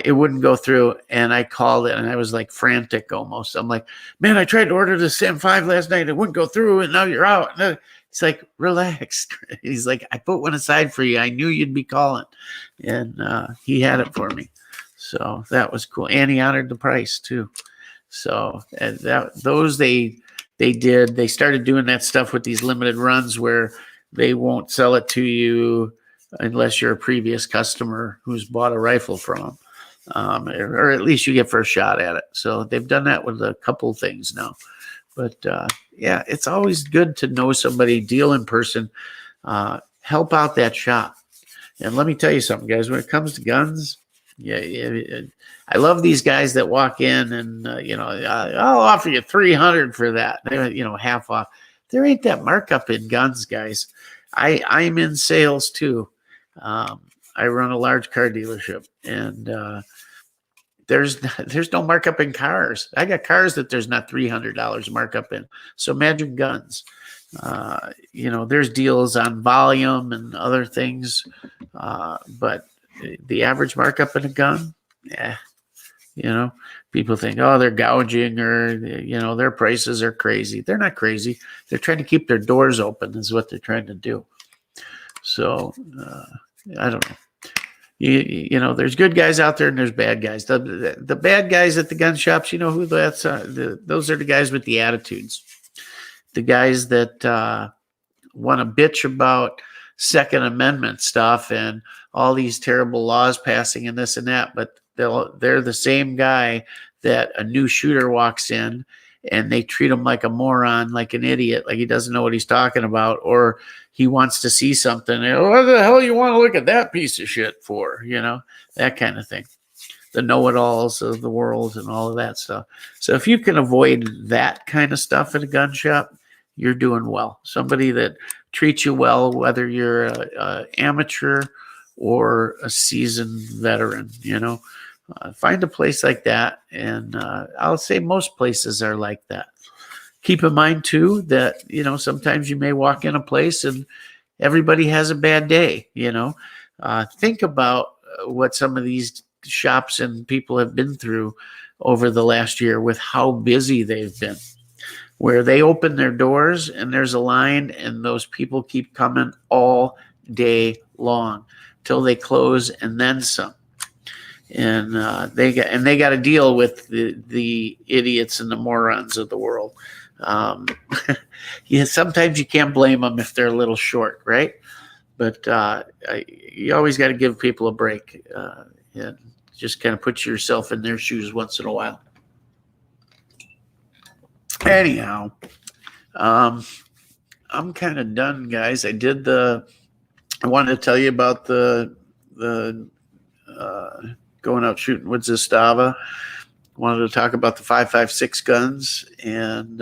It wouldn't go through, and I called it, and I was like frantic almost. I'm like, man, I tried to order the Sam 5 last night. It wouldn't go through, and now you're out. He's like, relax. He's like, I put one aside for you. I knew you'd be calling. And he had it for me. So that was cool. And he honored the price too. So they started doing that stuff with these limited runs where they won't sell it to you unless you're a previous customer who's bought a rifle from them, or at least you get first shot at it. So they've done that with a couple things now. But yeah, it's always good to know somebody, deal in person, help out that shop. And let me tell you something, guys, when it comes to guns, I love these guys that walk in and, I'll offer you $300 for that, half off. There ain't that markup in guns, guys. I'm in sales too. I run a large car dealership, and there's no markup in cars. I got cars that there's not $300 markup in. So imagine guns. There's deals on volume and other things, but the average markup in a gun, people think, oh, they're gouging, or their prices are crazy. They're not crazy. They're trying to keep their doors open is what they're trying to do. So I don't know. There's good guys out there and there's bad guys. The bad guys at the gun shops, you know who that's? Those are the guys with the attitudes. The guys that want to bitch about Second Amendment stuff and all these terrible laws passing and this and that, but they're the same guy that a new shooter walks in and they treat him like a moron, like an idiot, like he doesn't know what he's talking about, or he wants to see something. What the hell you want to look at that piece of shit for? That kind of thing. The know-it-alls of the world and all of that stuff. So if you can avoid that kind of stuff at a gun shop, you're doing well. Somebody that treats you well, whether you're an amateur or a seasoned veteran, find a place like that. And I'll say most places are like that. Keep in mind too that, sometimes you may walk in a place and everybody has a bad day, think about what some of these shops and people have been through over the last year with how busy they've been, where they open their doors and there's a line and those people keep coming all day long till they close and then some. And they got to deal with the idiots and the morons of the world. Sometimes you can't blame them if they're a little short, right? But you always got to give people a break and just kind of put yourself in their shoes once in a while. Anyhow, I'm kind of done, guys. I wanted to tell you about the going out shooting with Zastava. Wanted to talk about the 5.56 guns, and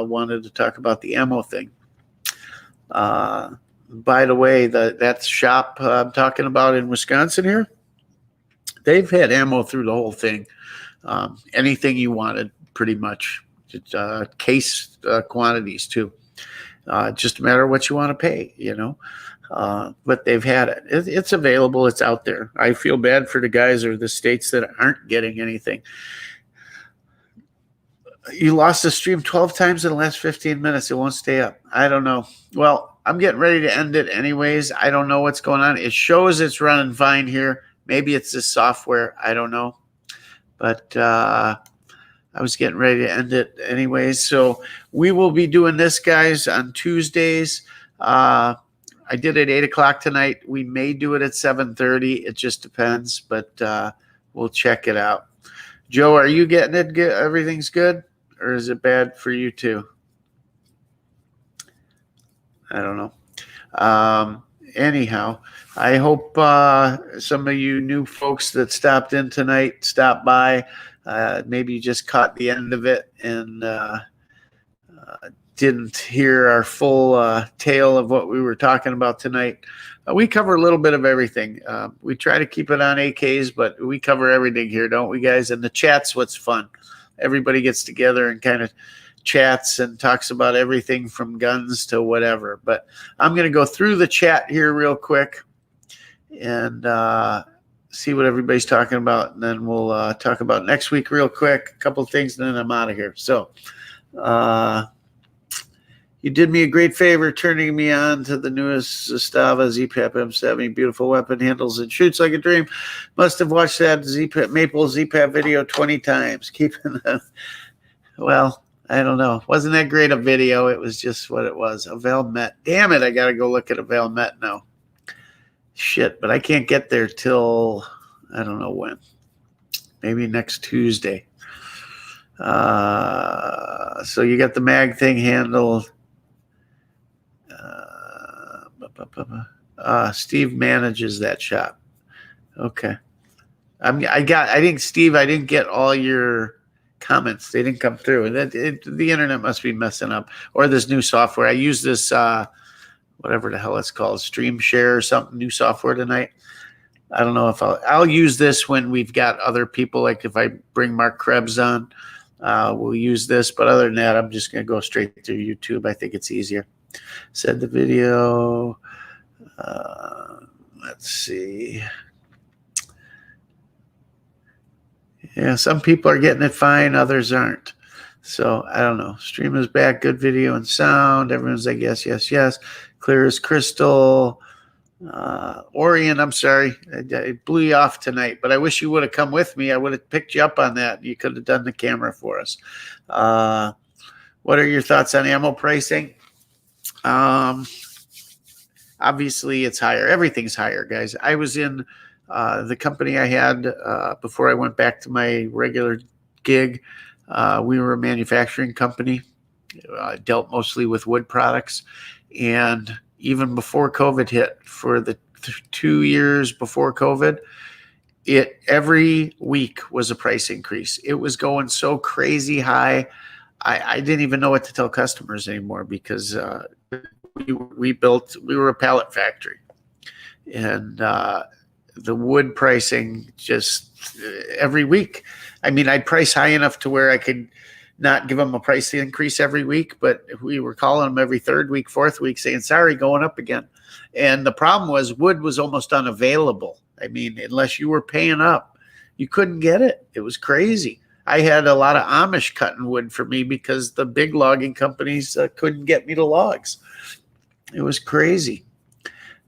wanted to talk about the ammo thing. By the way, that shop I'm talking about in Wisconsin here, They've had ammo through the whole thing. Anything you wanted, pretty much. Case quantities too. Just a matter of what you want to pay, but they've had it. It's available. It's out there. I feel bad for the guys or the states that aren't getting anything. You lost the stream 12 times in the last 15 minutes. It won't stay up. I don't know. Well, I'm getting ready to end it anyways. I don't know what's going on. It shows it's running fine here. Maybe it's the software. I don't know. But I was getting ready to end it anyways. So we will be doing this, guys, on Tuesdays. I did it at 8 o'clock tonight. We may do it at 7:30. It just depends, but we'll check it out. Joe, are you getting it? Everything's good? Or is it bad for you too? I don't know. Anyhow, I hope some of you new folks that stopped in tonight stopped by. Maybe you just caught the end of it and didn't hear our full tale of what we were talking about tonight. We cover a little bit of everything. We try to keep it on AKs, but we cover everything here, don't we, guys? And the chat's what's fun. Everybody gets together and kind of chats and talks about everything from guns to whatever. But I'm going to go through the chat here real quick and see what everybody's talking about. And then we'll talk about next week real quick, a couple of things, and then I'm out of here. So you did me a great favor turning me on to the newest Zastava ZPAP M70. Beautiful weapon, handles and shoots like a dream. Must have watched that Maple ZPAP video 20 times. Keeping them. Well, I don't know. Wasn't that great a video? It was just what it was. A Met. Damn it, I got to go look at a Met now. Shit, but I can't get there till I don't know when. Maybe next Tuesday. So you got the mag thing handled. Steve manages that shop. Okay. I think Steve, I didn't get all your comments. They didn't come through. The internet must be messing up. Or this new software. I use this whatever the hell it's called, Stream Share or something, new software tonight. I don't know if I'll use this when we've got other people, like if I bring Mark Krebs on, we'll use this. But other than that, I'm just going to go straight to YouTube. I think it's easier. Said the video. Let's see. Yeah, some people are getting it fine, others aren't. So I don't know. Stream is back, good video and sound. Everyone's like, yes, yes, yes. Clear as crystal. Orion, I'm sorry. I blew you off tonight, but I wish you would have come with me. I would have picked you up on that. You could have done the camera for us. What are your thoughts on ammo pricing? Obviously, it's higher. Everything's higher, guys. I was in the company I had before I went back to my regular gig. We were a manufacturing company. Dealt mostly with wood products. And even before COVID hit, for the 2 years before COVID, every week was a price increase. It was going so crazy high. I didn't even know what to tell customers anymore because we were a pallet factory. And the wood pricing just every week. I mean, I'd price high enough to where I could not give them a price increase every week, but we were calling them every third week, fourth week saying, sorry, going up again. And the problem was wood was almost unavailable. I mean, unless you were paying up, you couldn't get it. It was crazy. I had a lot of Amish cutting wood for me because the big logging companies couldn't get me the logs. It was crazy.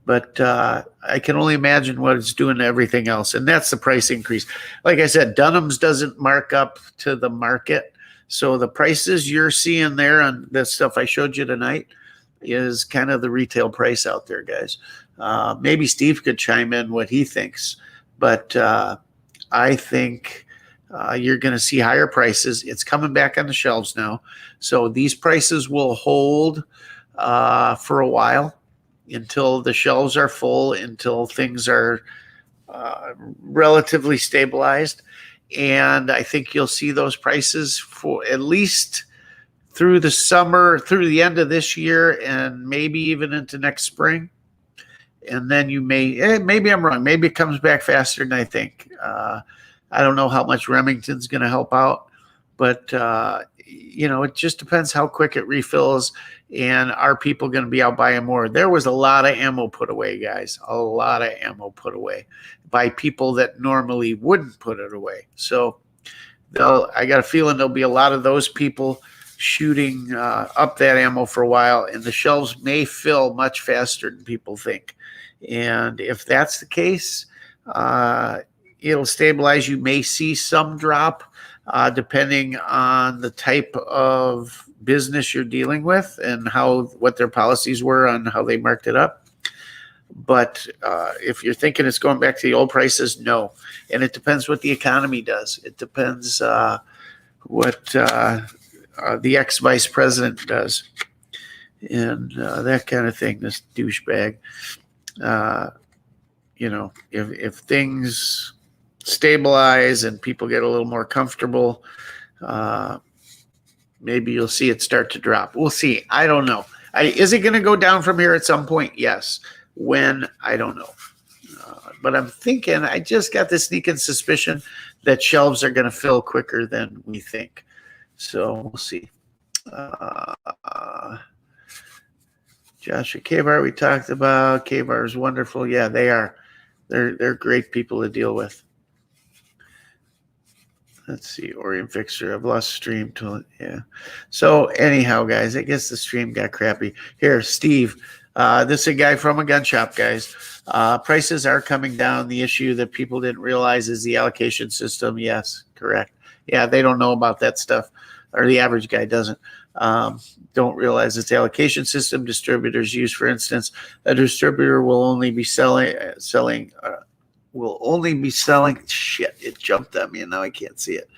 But I can only imagine what it's doing to everything else. And that's the price increase. Like I said, Dunham's doesn't mark up to the market. So the prices you're seeing there on the stuff I showed you tonight is kind of the retail price out there, guys. Maybe Steve could chime in what he thinks. But I think you're going to see higher prices. It's coming back on the shelves now. So these prices will hold for a while until the shelves are full, until things are relatively stabilized. And I think you'll see those prices for at least through the summer, through the end of this year, and maybe even into next spring. and then you maybe I'm wrong. Maybe it comes back faster than I think. I don't know how much Remington's going to help out, but it just depends how quick it refills, and are people going to be out buying more? There was a lot of ammo put away, guys, a lot of ammo put away by people that normally wouldn't put it away. So I got a feeling there'll be a lot of those people shooting up that ammo for a while, and the shelves may fill much faster than people think. And if that's the case, it'll stabilize. You may see some drop depending on the type of business you're dealing with and what their policies were on how they marked it up. But if you're thinking it's going back to the old prices, no. And it depends what the economy does. It depends what the ex-vice president does and that kind of thing, this douchebag. If things stabilize and people get a little more comfortable, maybe you'll see it start to drop. We'll see. I don't know. Is it going to go down from here at some point? Yes. When? I don't know. But I'm thinking, I just got this sneaking suspicion that shelves are going to fill quicker than we think. So we'll see. Joshua K-Bar we talked about. K-Bar is wonderful. Yeah, they are. They're great people to deal with. Let's see, Orient Fixer. I've lost stream to it. Yeah. So anyhow, guys, I guess the stream got crappy. Here, Steve. This is a guy from a gun shop, guys. Prices are coming down. The issue that people didn't realize is the allocation system. Yes, correct. Yeah, they don't know about that stuff, or the average guy doesn't. Don't realize it's the allocation system distributors use. For instance, a distributor will only be selling. Shit, it jumped at me and now I can't see it.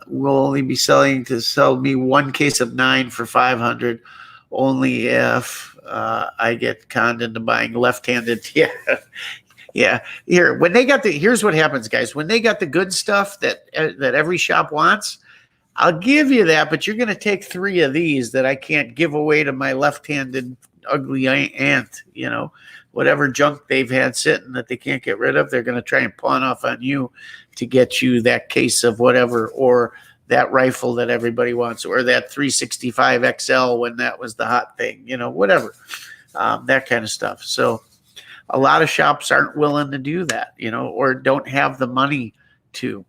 Will only be selling to sell me one case of 9 for $500, only if I get conned into buying left-handed. Yeah, yeah. Here's what happens, guys. When they got the good stuff that every shop wants, I'll give you that, but you're going to take 3 of these that I can't give away to my left-handed ugly aunt, whatever junk they've had sitting that they can't get rid of, they're going to try and pawn off on you to get you that case of whatever, or that rifle that everybody wants, or that 365 XL when that was the hot thing, whatever, that kind of stuff. So a lot of shops aren't willing to do that, or don't have the money to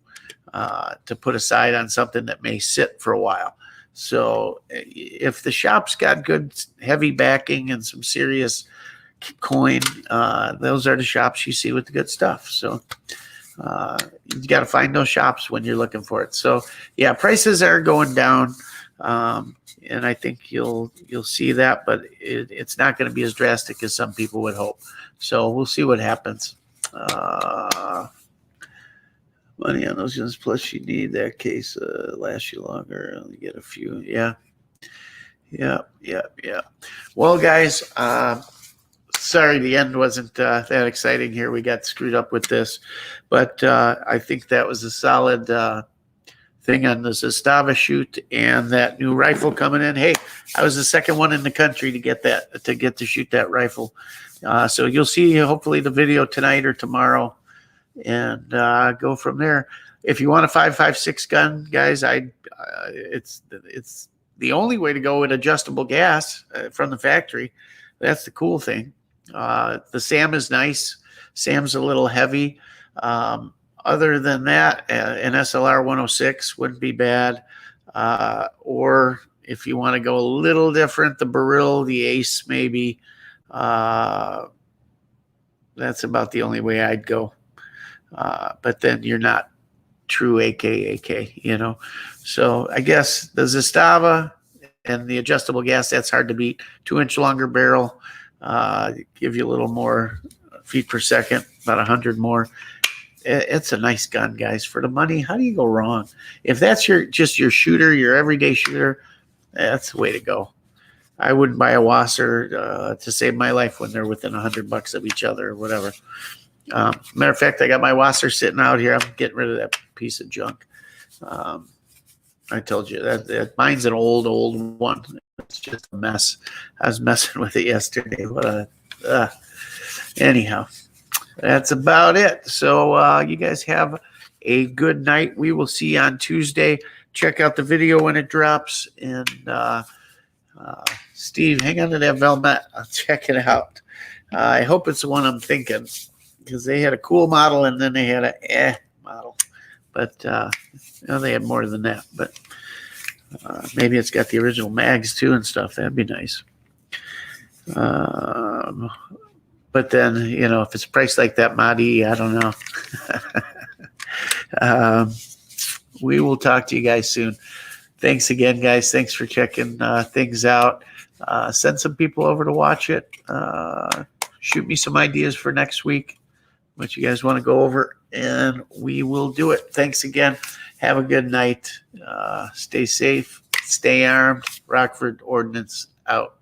put aside on something that may sit for a while. So if the shop's got good heavy backing and some serious coin, those are the shops you see with the good stuff. So you got to find those shops when you're looking for it. So yeah, prices are going down, and I think you'll see that, but it's not going to be as drastic as some people would hope. So we'll see what happens. Money on those guns, plus you need that case last you longer. Only get a few. Yeah. Well, guys, sorry the end wasn't that exciting here. We got screwed up with this, but I think that was a solid thing on the Zastava shoot and that new rifle coming in. Hey, I was the second one in the country to get to shoot that rifle. So you'll see hopefully the video tonight or tomorrow, and go from there. If you want a 5.56 gun, guys, it's the only way to go with adjustable gas from the factory. That's the cool thing. The SAM is nice. SAM's a little heavy. Other than that, an SLR 106 wouldn't be bad. Or if you want to go a little different, the Beryl, the Ace, maybe. That's about the only way I'd go. But then you're not true AK, So I guess the Zastava and the adjustable gas, that's hard to beat. 2-inch longer barrel, give you a little more feet per second, about 100 more. It's a nice gun, guys. For the money, how do you go wrong? If that's just your shooter, your everyday shooter, that's the way to go. I wouldn't buy a Wasser to save my life when they're within $100 of each other or whatever. Matter of fact, I got my Wasser sitting out here. I'm getting rid of that piece of junk. I told you that mine's an old one. It's just a mess. I was messing with it yesterday. What a Anyhow, that's about it. So you guys have a good night. We will see you on Tuesday. Check out the video when it drops. And Steve, hang on to that Velvet. I'll check it out. I hope it's the one I'm thinking, because they had a cool model and then they had a model. But they had more than that. But maybe it's got the original mags too and stuff. That'd be nice. But then, if it's priced like that Mod E, I don't know. We will talk to you guys soon. Thanks again, guys. Thanks for checking things out. Send some people over to watch it. Shoot me some ideas for next week, what you guys want to go over, and we will do it. Thanks again. Have a good night. Stay safe. Stay armed. Rockford Ordnance out.